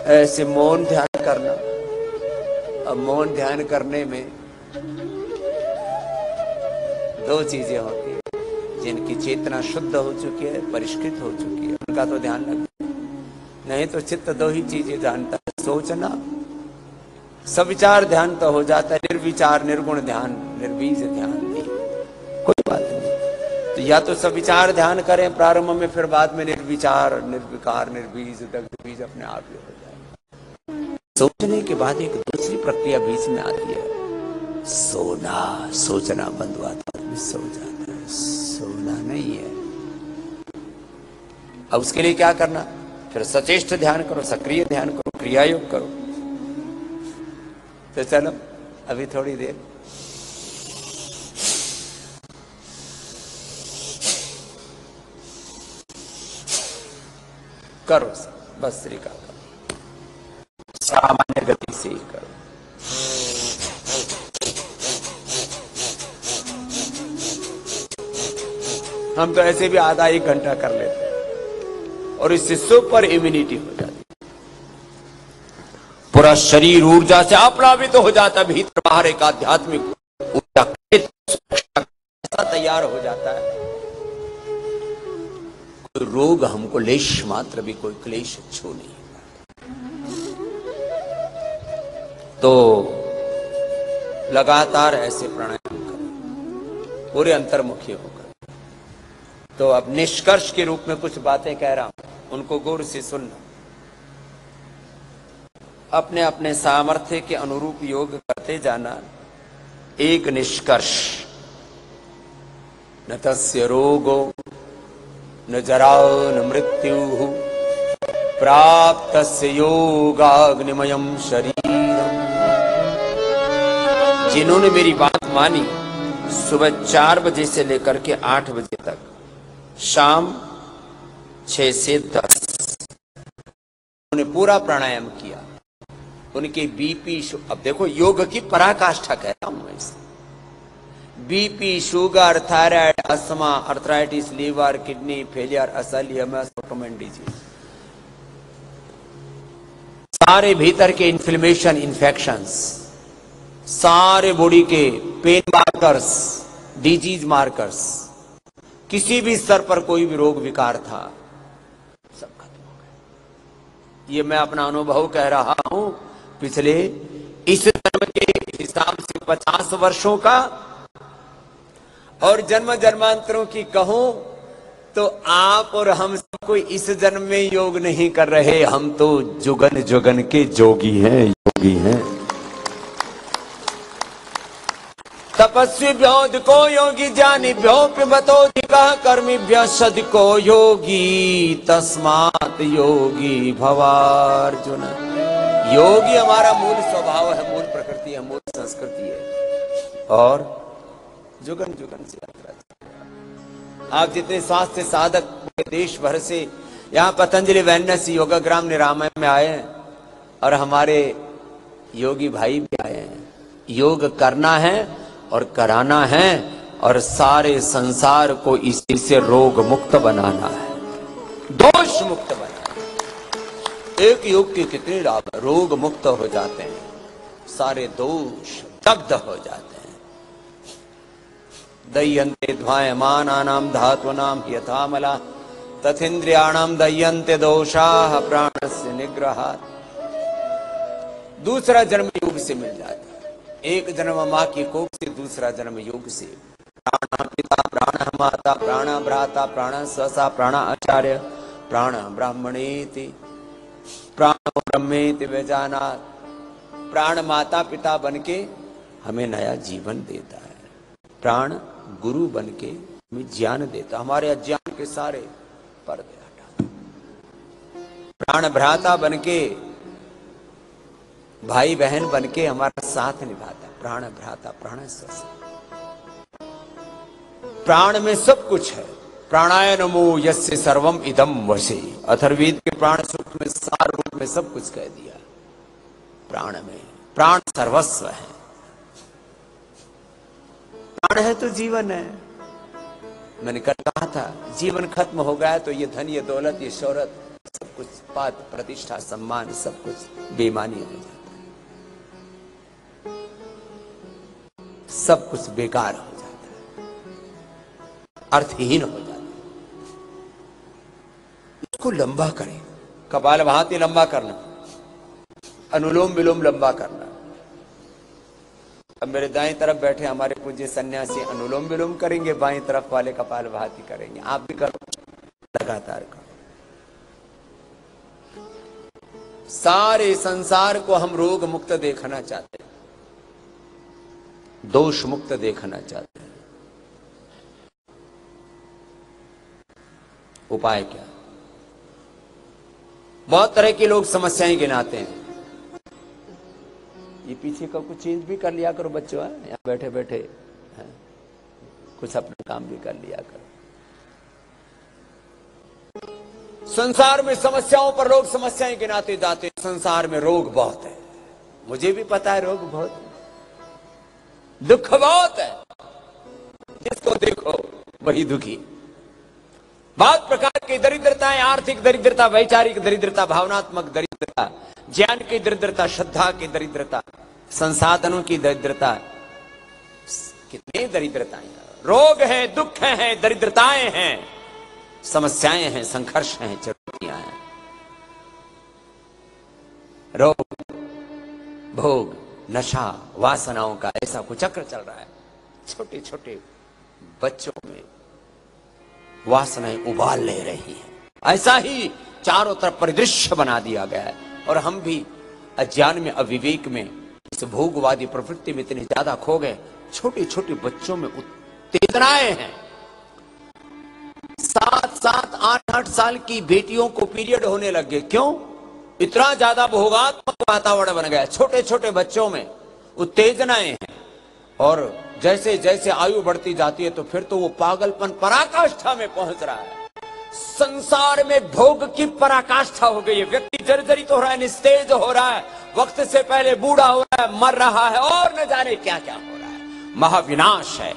ऐसे मौन ध्यान करना। अब मौन ध्यान करने में 2 चीजें होती है, जिनकी चेतना शुद्ध हो चुकी है, परिष्कृत हो चुकी है, उनका तो ध्यान रखना। नहीं तो चित्त 2 ही चीजें जानता है, सोचना, सविचार ध्यान तो हो जाता है, निर्विचार निर्गुण ध्यान, निर्बीज ध्यान नहीं, कोई बात नहीं। तो या तो सविचार ध्यान करें प्रारंभ में, फिर बाद में निर्विचार निर्विकार निर्बीज दग्ध बीज अपने आप ही हो जाए। सोचने के बाद एक दूसरी प्रक्रिया बीच में आती है, सोना। सोचना बंद हुआ तो आदमी सो जाता है, सोना नहीं है। अब उसके लिए क्या करना, फिर सचेष्ट ध्यान करो, सक्रिय ध्यान करो, क्रिया योग करो। तो चलो अभी थोड़ी देर करो, बस श्रीका करो, सामान्य गति से ही करो। हम तो ऐसे भी आधा 1 घंटा कर लेते हैं और इससे सुपर इम्यूनिटी हो जाती है, पूरा शरीर ऊर्जा से आप्लावित हो जाता है, भीतर बाहर एक आध्यात्मिक ऊर्जा तैयार हो जाता है। कोई रोग हमको लेश मात्र भी कोई क्लेश छू नहीं। तो लगातार ऐसे प्राणायाम करें पूरे अंतर्मुखी होकर। तो अब निष्कर्ष के रूप में कुछ बातें कह रहा हूं, उनको गौर से सुनना। अपने अपने सामर्थ्य के अनुरूप योग करते जाना। एक निष्कर्ष, न तस्य रोगो न जरा न मृत्यु प्राप्तस्य योगाग्निमयम् शरीरम्। जिन्होंने मेरी बात मानी, सुबह 4 बजे से लेकर के 8 बजे तक, शाम 6 से 10 उन्होंने पूरा प्राणायाम किया, उनके बीपी, अब देखो योग की पराकाष्ठा कह रहा हूं मैं इसे, BP, sugar, thyroid, asthma, arthritis, liver, kidney failure, असलियमस, ऑटोमेन डिजीज, सारे भीतर के इन्फ्लेमेशन, इन्फेक्शंस, सारे बॉडी के पेन मार्कर्स, डिजीज मार्कर्स, किसी भी स्तर पर कोई भी रोग विकार था, सब खत्म हो गए। ये मैं अपना अनुभव कह रहा हूं, पिछले इस जन्म के हिसाब से 50 वर्षों का, और जन्म जन्मांतरों की कहूं तो आप और हम सब कोई इस जन्म में योग नहीं कर रहे, हम तो जुगन जुगन के जोगी हैं, योगी हैं। तपस्वीभ्यो को योगी जानिभ्यो पिबतोधिका कर्मिभ्यः सदिको योगी तस्मात् योगी भवार्जुन। योगी हमारा मूल स्वभाव है, मूल प्रकृति है, मूल संस्कृति है, और जुगन जुगन से यात्रा। आप जितने स्वास्थ्य साधक देश भर से यहाँ पतंजलि वेलनेस योगाग्राम निरामय में आए हैं, और हमारे योगी भाई भी आए हैं। योग करना है और कराना है, और सारे संसार को इसी से रोग मुक्त बनाना है, दोष मुक्त बनाना है। एक योग के कितने लाभ, रोग मुक्त हो जाते हैं, सारे दोष दग्ध हो जाते हैं। दह्यन्ते ध्वायमानानां धातूनां यथामला तथेन्द्रियाणां दह्यन्ते दोषाः प्राणस्य निग्रहात्। दूसरा जन्म योग से मिल जाता है। एक जन्म माँ की कोख से, दूसरा जन्म योग से। प्राण पिता, प्राण माता, प्राण भ्राता, प्राण स्वसा, प्राण आचार्य, प्राण ब्राह्मणेति, प्राण ब्रह्मेति वेजानात्। प्राण माता पिता बनके हमें नया जीवन देता है, प्राण गुरु बनके हमें ज्ञान देता, हमारे अज्ञान के सारे पर्दे हटाता। प्राण भ्राता बनके, भाई बहन बनके हमारा साथ निभाता, प्राण भ्राता, प्राण स्वसा। प्राण में सब कुछ है। प्राणाय नमो यस्य सर्वम इदम वशे। अथर्ववेद के प्राण सूक्त में सार रूप में सब कुछ कह दिया। प्राण में, प्राण सर्वस्व है। प्राण है तो जीवन है। मैंने कल कहा था, जीवन खत्म हो गया तो ये धन, ये दौलत, ये शोहरत, सब कुछ, पद प्रतिष्ठा, सम्मान, सब कुछ बेमानी हो जाता है, सब कुछ बेकार हो जाता है, अर्थहीन हो जाता है। इसको लंबा करें, कपालभाति लंबा करना, अनुलोम विलोम लंबा करना। अब मेरे दाएं तरफ बैठे हमारे पूज्य सन्यासी अनुलोम विलोम करेंगे, बाएं तरफ वाले कपालभाति करेंगे। आप भी करो, लगातार करो। सारे संसार को हम रोग मुक्त देखना चाहते हैं, दोष मुक्त देखना चाहते हैं। उपाय क्या? बहुत तरह के लोग समस्याएं गिनाते हैं। ये पीछे का कुछ चेंज भी कर लिया करो बच्चों, यहाँ बैठे बैठे कुछ अपना काम भी कर लिया करो। संसार में समस्याओं पर लोग समस्याएं गिनाते जाते हैं। संसार में रोग बहुत है, मुझे भी पता है रोग बहुत है, दुख बहुत है, जिसको देखो वही दुखी। बहुत प्रकार की दरिद्रताएं, आर्थिक दरिद्रता, वैचारिक दरिद्रता, भावनात्मक दरिद्रता, ज्ञान की दरिद्रता, श्रद्धा की दरिद्रता, संसाधनों की दरिद्रता, कितनी दरिद्रताएं, रोग है, दुख है, दरिद्रताएं हैं। समस्याएं हैं, संघर्ष हैं, चुनौतियां हैं। रोग, भोग, नशा, वासनाओं का ऐसा कुचक्र चल रहा है। छोटे छोटे बच्चों में वासनाएं उबाल ले रही हैं। ऐसा ही चारों तरफ परिदृश्य बना दिया गया है और हम भी अज्ञान में, अविवेक में, इस भोगवादी प्रवृत्ति में इतने ज्यादा खो गए। छोटे छोटे बच्चों में उत्तेजनाएं हैं। 7-7, 8-8 साल की बेटियों को पीरियड होने लग गए। क्यों? इतना ज्यादा भोगात्मक वातावरण बन गया। छोटे छोटे बच्चों में उत्तेजनाएं हैं और जैसे जैसे आयु बढ़ती जाती है तो फिर तो वो पागलपन पराकाष्ठा में पहुंच रहा है। संसार में भोग की पराकाष्ठा हो गई है। व्यक्ति जर्जरित हो रहा है, निस्तेज हो रहा है, वक्त से पहले बूढ़ा हो रहा है, मर रहा है और न जाने क्या क्या हो रहा है। महाविनाश है।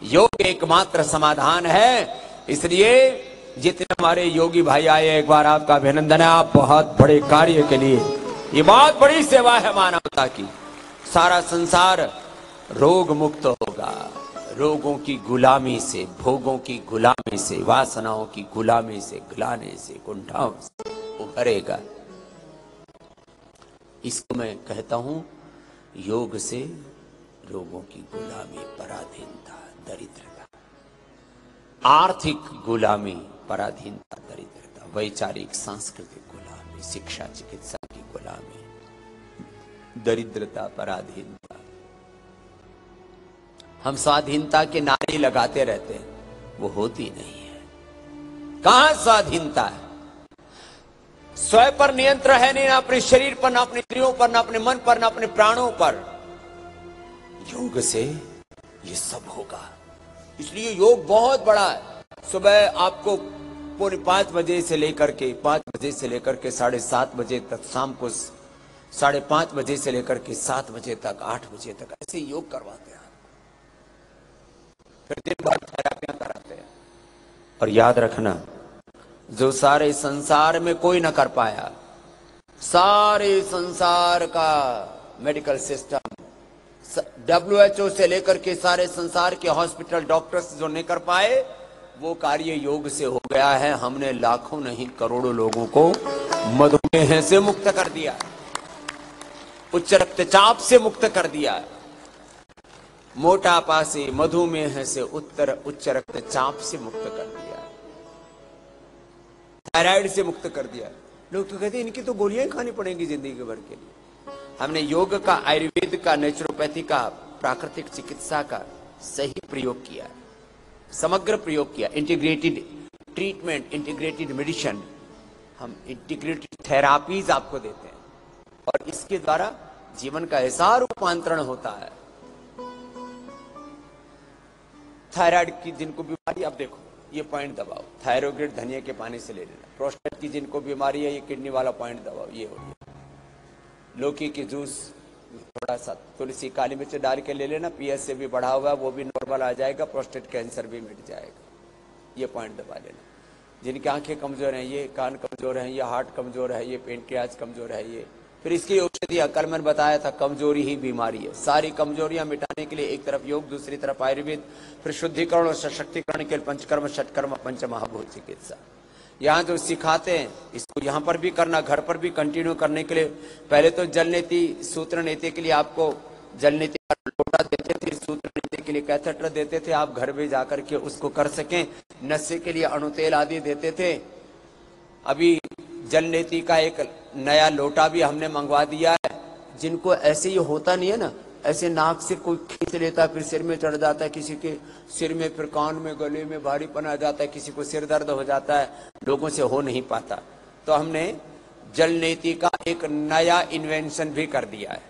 योग एकमात्र समाधान है। इसलिए जितने हमारे योगी भाई आए, एक बार आपका अभिनंदन है। आप बहुत बड़े कार्य के लिए, ये बहुत बड़ी सेवा है मानवता की। सारा संसार रोग मुक्त होगा। रोगों की गुलामी से, भोगों की गुलामी से, वासनाओं की गुलामी से, ग्लानि से, कुंठाओं से उभरेगा। इसको मैं कहता हूं, योग से रोगों की गुलामी, पराधीनता, दरिद्रता, आर्थिक गुलामी, पराधीनता, दरिद्रता, वैचारिक सांस्कृतिक गुलामी, शिक्षा चिकित्सा की गुलामी, दरिद्रता, पराधीनता। हम स्वाधीनता के नारे लगाते रहते हैं, वो होती नहीं है। कहां स्वाधीनता है? स्वयं पर नियंत्रण है नहीं, ना अपने शरीर पर, ना अपने इंद्रियों पर, ना अपने मन पर, ना अपने प्राणों पर। योग से ये सब होगा। इसलिए योग बहुत बड़ा है। सुबह आपको 4:45 बजे से लेकर के 5 बजे से लेकर के 7:30 बजे तक, शाम को 5:30 बजे से लेकर के 7 बजे तक, 8 बजे तक ऐसे योग करवाते हैं। फिर दिन भर थेरापियां कराते हैं। और याद रखना, जो सारे संसार में कोई ना कर पाया, सारे संसार का मेडिकल सिस्टम, WHO से लेकर के सारे संसार के हॉस्पिटल, डॉक्टर्स जो नहीं कर पाए, वो कार्य योग से हो गया है। हमने लाखों नहीं करोड़ों लोगों को मधुमेह से मुक्त कर दिया, उच्च रक्तचाप से मुक्त कर दिया, मोटापा से, मधुमेह से, उच्च रक्तचाप से मुक्त कर दिया, थायराइड से मुक्त कर दिया। लोग तो कहते हैं इनकी तो गोलियां खानी पड़ेंगी जिंदगी भर के लिए। हमने योग का, आयुर्वेद का, नेचुरोपैथी का, प्राकृतिक चिकित्सा का सही प्रयोग किया, समग्र प्रयोग किया। इंटीग्रेटेड ट्रीटमेंट, इंटीग्रेटेड मेडिसिन, हम इंटीग्रेटेड थेरापीज आपको देते हैं और इसके द्वारा जीवन का ऐसा रूपांतरण होता है। थायराइड की जिनको बीमारी, अब देखो ये पॉइंट दबाओ, थायरोग्रेड धनिया के पानी से ले लेना। प्रोस्टेट की जिनको बीमारी है, ये किडनी वाला पॉइंट दबाओ, ये हो गया। लौकी की जूस, थोड़ा सा तुलसी, काली मिर्च डाल के ले लेना। पीएच से भी बढ़ा हुआ है, वो भी नॉर्मल आ जाएगा, प्रोस्टेट कैंसर भी मिट जाएगा। ये पॉइंट दबा लेना। जिनकी आंखें कमजोर हैं, ये कान कमजोर हैं, ये हार्ट कमजोर है, ये पेनक्रियाज कमजोर है, ये फिर इसकी औषधि, कल मैंने बताया था, कमजोरी ही बीमारी है। सारी कमजोरियां मिटाने के लिए एक तरफ योग, दूसरी तरफ आयुर्वेद, फिर शुद्धिकरण और सशक्तिकरण के लिए पंचकर्म, षटकर्म, पंचमहाभूत चिकित्सा। यहाँ जो सिखाते हैं इसको यहाँ पर भी करना, घर पर भी कंटिन्यू करने के लिए। पहले तो जल नीति, सूत्र नीति के लिए आपको जल नीति का लोटा देते थे, सूत्र नीति के लिए कैथेटर देते थे, आप घर में जाकर के उसको कर सकें। नशे के लिए अणुतेल आदि देते थे। अभी जल नीति का एक नया लोटा भी हमने मंगवा दिया है। जिनको ऐसे ही होता नहीं है ना, ऐसे नाक से कोई खींच लेता है, फिर सिर में चढ़ जाता है, किसी के सिर में, फिर कान में, गले में भारीपन आ जाता है, किसी को सिर दर्द हो जाता है, लोगों से हो नहीं पाता। तो हमने जल नीति का एक नया इन्वेंशन भी कर दिया है।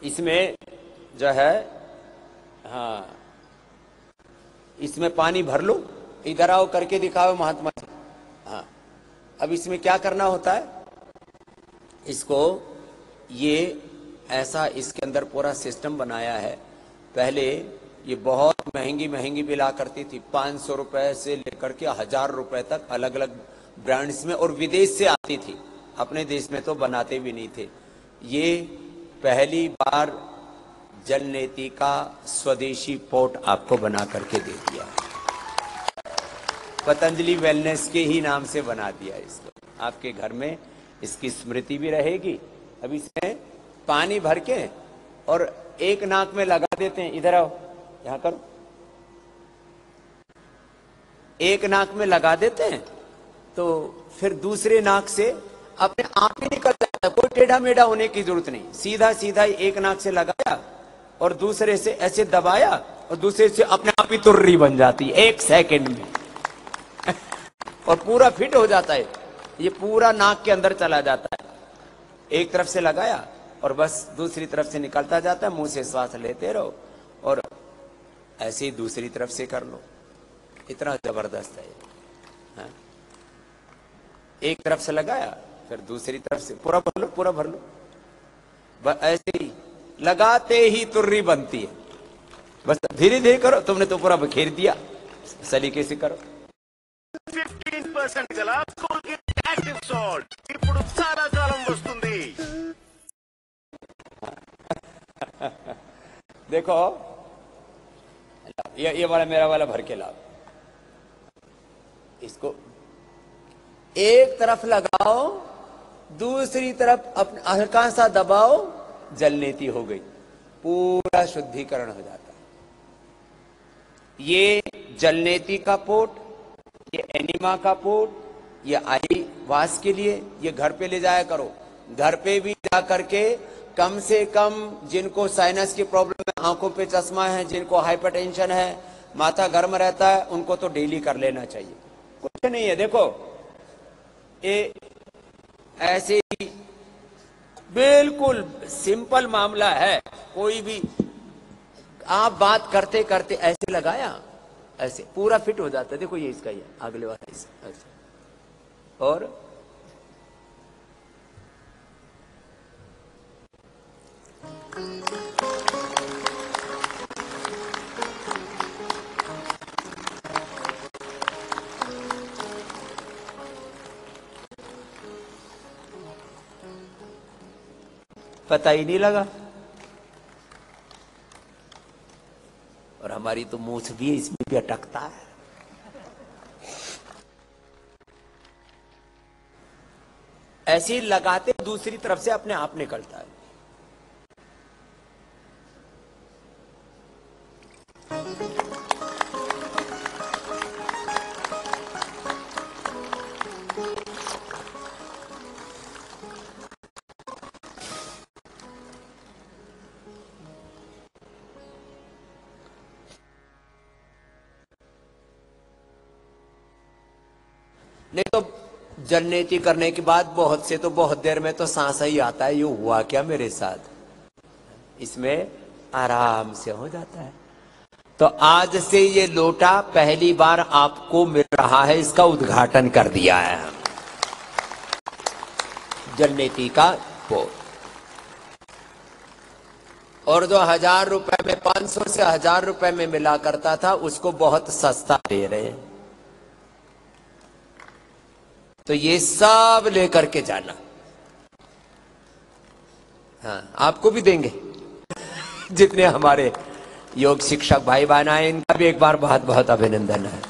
इसमें जो है, हाँ, इसमें पानी भर लो, इधर आओ करके दिखाओ महात्मा जी। हाँ, अब इसमें क्या करना होता है, इसको ये ऐसा इसके अंदर पूरा सिस्टम बनाया है। पहले ये बहुत महंगी महंगी मिला करती थी, 500 रुपए से लेकर के 1000 रुपए तक अलग अलग ब्रांड्स में, और विदेश से आती थी, अपने देश में तो बनाते भी नहीं थे। ये पहली बार जल नीति का स्वदेशी पोर्ट आपको बना करके दे दिया। पतंजलि वेलनेस के ही नाम से बना दिया इसको। आपके घर में इसकी स्मृति भी रहेगी। अब इसमें पानी भर के और एक नाक में लगा देते हैं, इधर आओ, यहां करो, एक नाक में लगा देते हैं तो फिर दूसरे नाक से अपने आप ही निकल जाता है। कोई टेढ़ा मेढ़ा होने की जरूरत नहीं, सीधा सीधा एक नाक से लगाया और दूसरे से ऐसे दबाया और दूसरे से अपने आप ही तुर्री बन जाती है 1 सेकंड में और पूरा फिट हो जाता है। ये पूरा नाक के अंदर चला जाता है। एक तरफ से लगाया और बस दूसरी तरफ से निकलता जाता है। मुंह से श्वास लेते रहो और ऐसे ही दूसरी तरफ से कर लो। इतना जबरदस्त है ये। हाँ? एक तरफ से लगाया फिर दूसरी तरफ से पूरा भर लो, पूरा भर लो। ऐसे ही लगाते ही तुर्री बनती है। बस धीरे धीरे करो, तुमने तो पूरा बखेर दिया, सलीके से करो। 15% गला कोलगेट యాక్టివ్ సాల్ట్ ఇప్పుడు చాలా కాలం వస్తుంది। देखो ये वाला मेरा वाला भर के लाओ। इसको एक तरफ लगाओ, दूसरी तरफ अपना हल्का सा दबाओ, जलनेती हो गई, पूरा शुद्धिकरण हो जाता है। ये जलनेती का पोट, ये एनिमा का पोट, ये आई वास के लिए ये घर पे ले जाया करो। घर पे भी जा करके कम से कम जिनको साइनस की प्रॉब्लम है, आंखों पे चश्मा है, जिनको हाइपरटेंशन है, माथा गर्म रहता है, उनको तो डेली कर लेना चाहिए। कुछ नहीं है, देखो ये ऐसे ही बिल्कुल सिंपल मामला है। कोई भी आप बात करते करते ऐसे लगाया, ऐसे पूरा फिट हो जाता है। देखो ये इसका ही है, अगले वाला ऐसे। और पता ही नहीं लगा। और हमारी तो मूछ भी इसमें भी अटकता है। ऐसे ही लगाते दूसरी तरफ से अपने आप निकलता है। नहीं तो जलनेती करने के बाद बहुत से तो बहुत देर में तो सांस ही आता है। यूं हुआ क्या मेरे साथ? इसमें आराम से हो जाता है। तो आज से ये लोटा पहली बार आपको मिल रहा है, इसका उद्घाटन कर दिया है हम। जलनेती का पोट। और जो 1000 रुपए में, 500 से 1000 रुपए में मिला करता था, उसको बहुत सस्ता दे रहे हैं। तो ये सब लेकर के जाना। हाँ, आपको भी देंगे। जितने हमारे योग शिक्षक भाई बहन आए, इनका भी एक बार बहुत बहुत अभिनंदन है।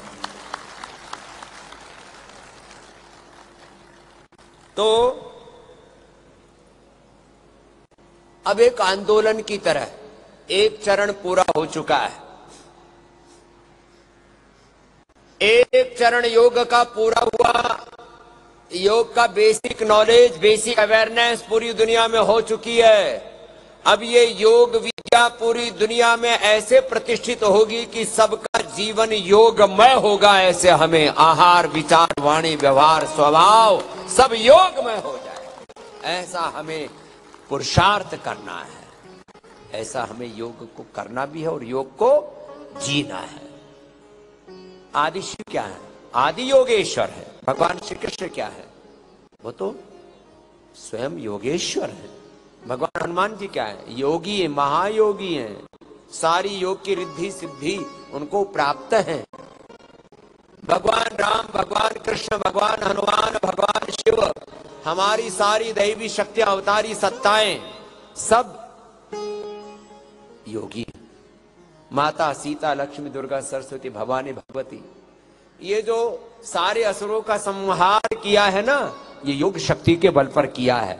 तो अब एक आंदोलन की तरह एक चरण पूरा हो चुका है। एक चरण योग का पूरा हुआ। योग का बेसिक नॉलेज, बेसिक अवेयरनेस पूरी दुनिया में हो चुकी है। अब ये योग विद्या पूरी दुनिया में ऐसे प्रतिष्ठित होगी कि सबका जीवन योगमय होगा। ऐसे हमें आहार, विचार, वाणी, व्यवहार, स्वभाव सब योगमय हो जाए, ऐसा हमें पुरुषार्थ करना है। ऐसा हमें योग को करना भी है और योग को जीना है। आदि शिव क्या है? आदि योगेश्वर है। भगवान श्री कृष्ण क्या है? वो तो स्वयं योगेश्वर है। भगवान हनुमान जी क्या है? योगी है, महायोगी हैं। सारी योग की रिद्धि सिद्धि उनको प्राप्त है। भगवान राम, भगवान कृष्ण, भगवान हनुमान, भगवान शिव, हमारी सारी दैवी शक्तियां, अवतारी सत्ताएं सब योगी। माता सीता, लक्ष्मी, दुर्गा, सरस्वती, भवानी, भगवती ये जो सारे असुरों का संहार किया है ना, ये योग शक्ति के बल पर किया है।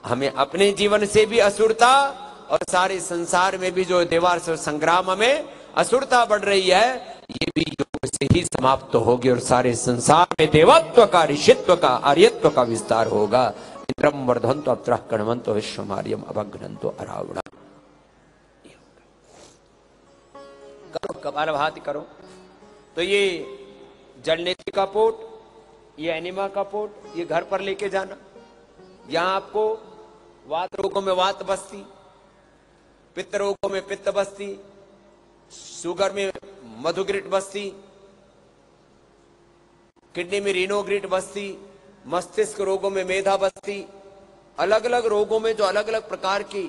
हमें अपने जीवन से भी असुरता और सारे संसार में भी जो देवासुर संग्राम में असुरता बढ़ रही है, ये भी योग से ही समाप्त होगी और सारे संसार में देवत्व का, ऋषित्व का, आर्यत्व का विस्तार होगा। इंद्रम वर्धन्तो अप्तरः कण्वन्तो विश्वमार्यम अभग्नन्तो अरावणा। करो कपालभाति करो। तो ये जलनेत्र का पोट, ये एनिमा का पोट, ये घर पर लेके जाना। यहां आपको वात रोगों में वात बस्ती, पित्त रोगों में पित्त बस्ती, शुगर में मधुग्रिट बस्ती, किडनी में रीनोग्रिट बस्ती, मस्तिष्क रोगों में मेधा बस्ती, अलग अलग रोगों में जो अलग अलग प्रकार की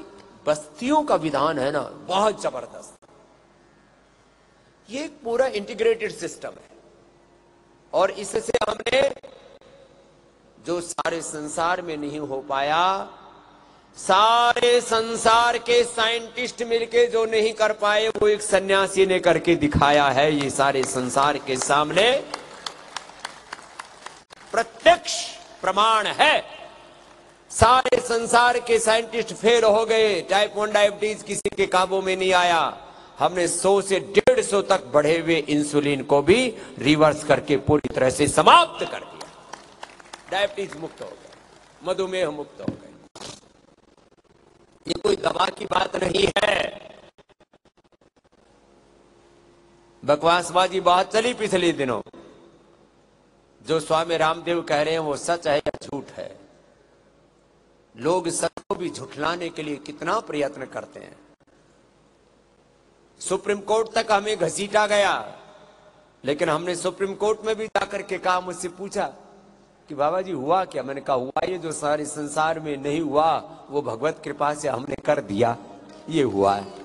बस्तियों का विधान है ना, बहुत जबरदस्त। ये एक पूरा इंटीग्रेटेड सिस्टम है और इससे हमने जो सारे संसार में नहीं हो पाया, सारे संसार के साइंटिस्ट मिलके जो नहीं कर पाए, वो एक सन्यासी ने करके दिखाया है। ये सारे संसार के सामने प्रत्यक्ष प्रमाण है। सारे संसार के साइंटिस्ट फेल हो गए, टाइप 1 डायबिटीज किसी के काबू में नहीं आया। हमने 100 से 150 तक बढ़े हुए इंसुलिन को भी रिवर्स करके पूरी तरह से समाप्त कर दिया। डायबिटीज मुक्त हो गए, मधुमेह मुक्त हो गए। ये कोई दवा की बात नहीं है। बकवासबाजी बहुत चली पिछले दिनों। जो स्वामी रामदेव कह रहे हैं वो सच है या झूठ है? लोग सच को भी झुठलाने के लिए कितना प्रयत्न करते हैं। सुप्रीम कोर्ट तक हमें घसीटा गया, लेकिन हमने सुप्रीम कोर्ट में भी जाकर के कहा, मुझसे पूछा कि बाबा जी हुआ क्या? मैंने कहा हुआ ये जो सारे संसार में नहीं हुआ, वो भगवत कृपा से हमने कर दिया, ये हुआ है।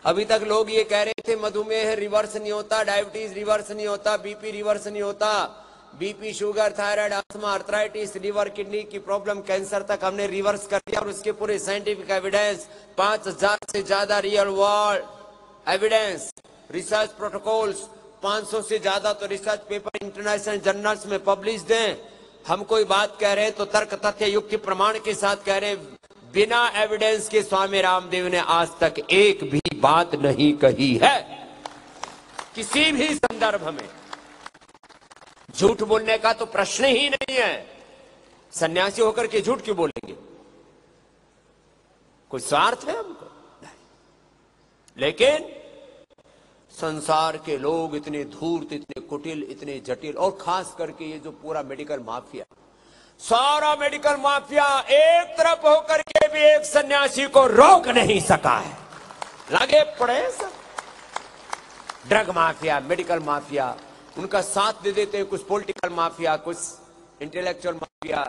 अभी तक लोग ये कह रहे थे मधुमेह रिवर्स नहीं होता, डायबिटीज रिवर्स नहीं होता, बीपी रिवर्स नहीं होता। BP, sugar, thyroid, asthma, arthritis, liver, kidney की प्रॉब्लम, कैंसर तक हमने रिवर्स कर दिया और उसके पूरे साइंटिफिक एविडेंस, 5000 से ज्यादा real world evidence, research protocols, 500 से ज्यादा तो रिसर्च पेपर इंटरनेशनल जर्नल्स में पब्लिश हैं। हम कोई बात कह रहे हैं तो तर्क, तथ्य, युक्ति, प्रमाण के साथ कह रहे हैं। बिना एविडेंस के स्वामी रामदेव ने आज तक एक भी बात नहीं कही है। किसी भी संदर्भ में झूठ बोलने का तो प्रश्न ही नहीं है। सन्यासी होकर के झूठ क्यों बोलेंगे? कोई स्वार्थ है हमको? नहीं। लेकिन संसार के लोग इतने धूर्त, इतने कुटिल, इतने जटिल, और खास करके ये जो पूरा मेडिकल माफिया, सारा मेडिकल माफिया एक तरफ होकर के भी एक सन्यासी को रोक नहीं सका है। लगे पड़े सब ड्रग माफिया, मेडिकल माफिया, उनका साथ दे देते हैं कुछ पॉलिटिकल माफिया, कुछ इंटेलेक्चुअल माफिया,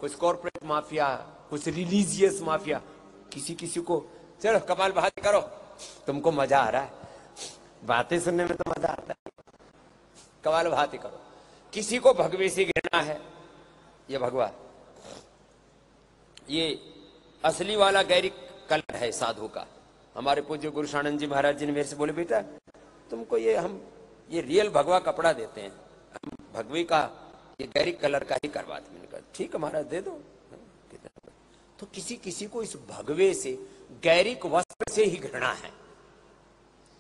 कुछ कॉर्पोरेट माफिया, कुछ रिलीजियस माफिया। किसी किसी को चलो कपालभाति करो, तुमको मजा आ रहा है, बातें सुनने में तो मजा आता है, कपालभाति करो। किसी को भगवे से घृणा है, ये भगवा, ये असली वाला गैरिक कलर है साधु का। हमारे पूज्य गुरु शानंद जी महाराज जी ने मेरे से बोले, बेटा तुमको हम ये रियल भगवा कपड़ा देते हैं, हम भगवे का ये गैरिक कलर का ही करवाते। मैंने कहा ठीक है महाराज दे दो। तो किसी किसी को इस भगवे से, गैरिक वस्त्र से ही घृणा है।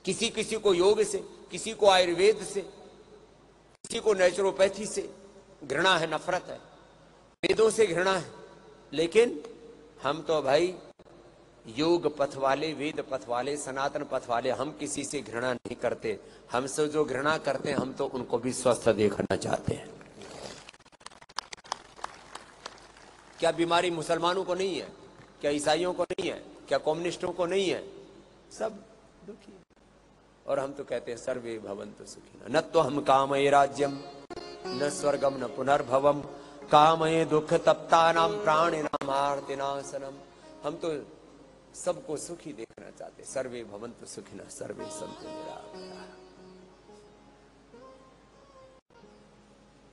किसी किसी को योग से, किसी को आयुर्वेद से, किसी को नेचुरोपैथी से घृणा है, नफरत है, वेदों से घृणा है। लेकिन हम तो भाई योग पथ वाले, वेद पथ वाले, सनातन पथ वाले, हम किसी से घृणा नहीं करते। हमसे जो घृणा करते हैं हम तो उनको भी स्वस्थ देखना चाहते हैं। क्या बीमारी मुसलमानों को नहीं है? क्या ईसाइयों को नहीं है? क्या कम्युनिस्टों को नहीं है? सब दुखी है। और हम तो कहते हैं सर्वे भवन्तु सुखिनः। न तो हम कामये राज्यम न स्वर्गम न पुनर्भवम, कामये दुख तप्तानां प्राणिनां आर्तिनाशनम। हम तो सबको सुखी देखना चाहते। सर्वे भवन्तु सुखिनः सर्वे सन्तु निरामयाः।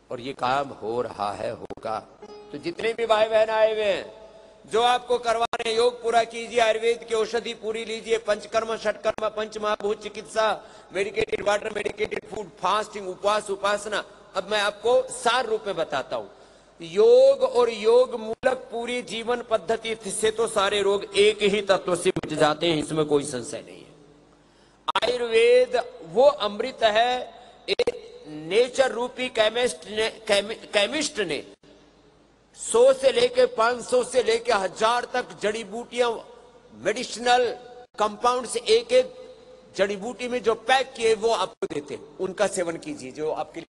और ये काम हो रहा है, होगा। तो जितने भी भाई बहन आए हुए हैं, जो आपको करवाने हैं, योग पूरा कीजिए, आयुर्वेद की औषधि पूरी लीजिए, पंचकर्म षटकर्म पंच महाभूत चिकित्सा, medicated water, medicated food, fasting, उपवास, उपासना। अब मैं आपको सार रूप में बताता हूं। योग और योग मूलक पूरी जीवन पद्धति से तो सारे रोग एक ही तत्व से मिट जाते हैं, इसमें कोई संशय नहीं है। आयुर्वेद वो अमृत है, एक नेचर रूपी केमिस्ट ने 100 से लेके 500 से लेके 1000 तक जड़ी बूटियां, मेडिसिनल कंपाउंड से एक एक जड़ी बूटी में जो पैक किए वो आपको देते हैं, उनका सेवन कीजिए जो आपके लिए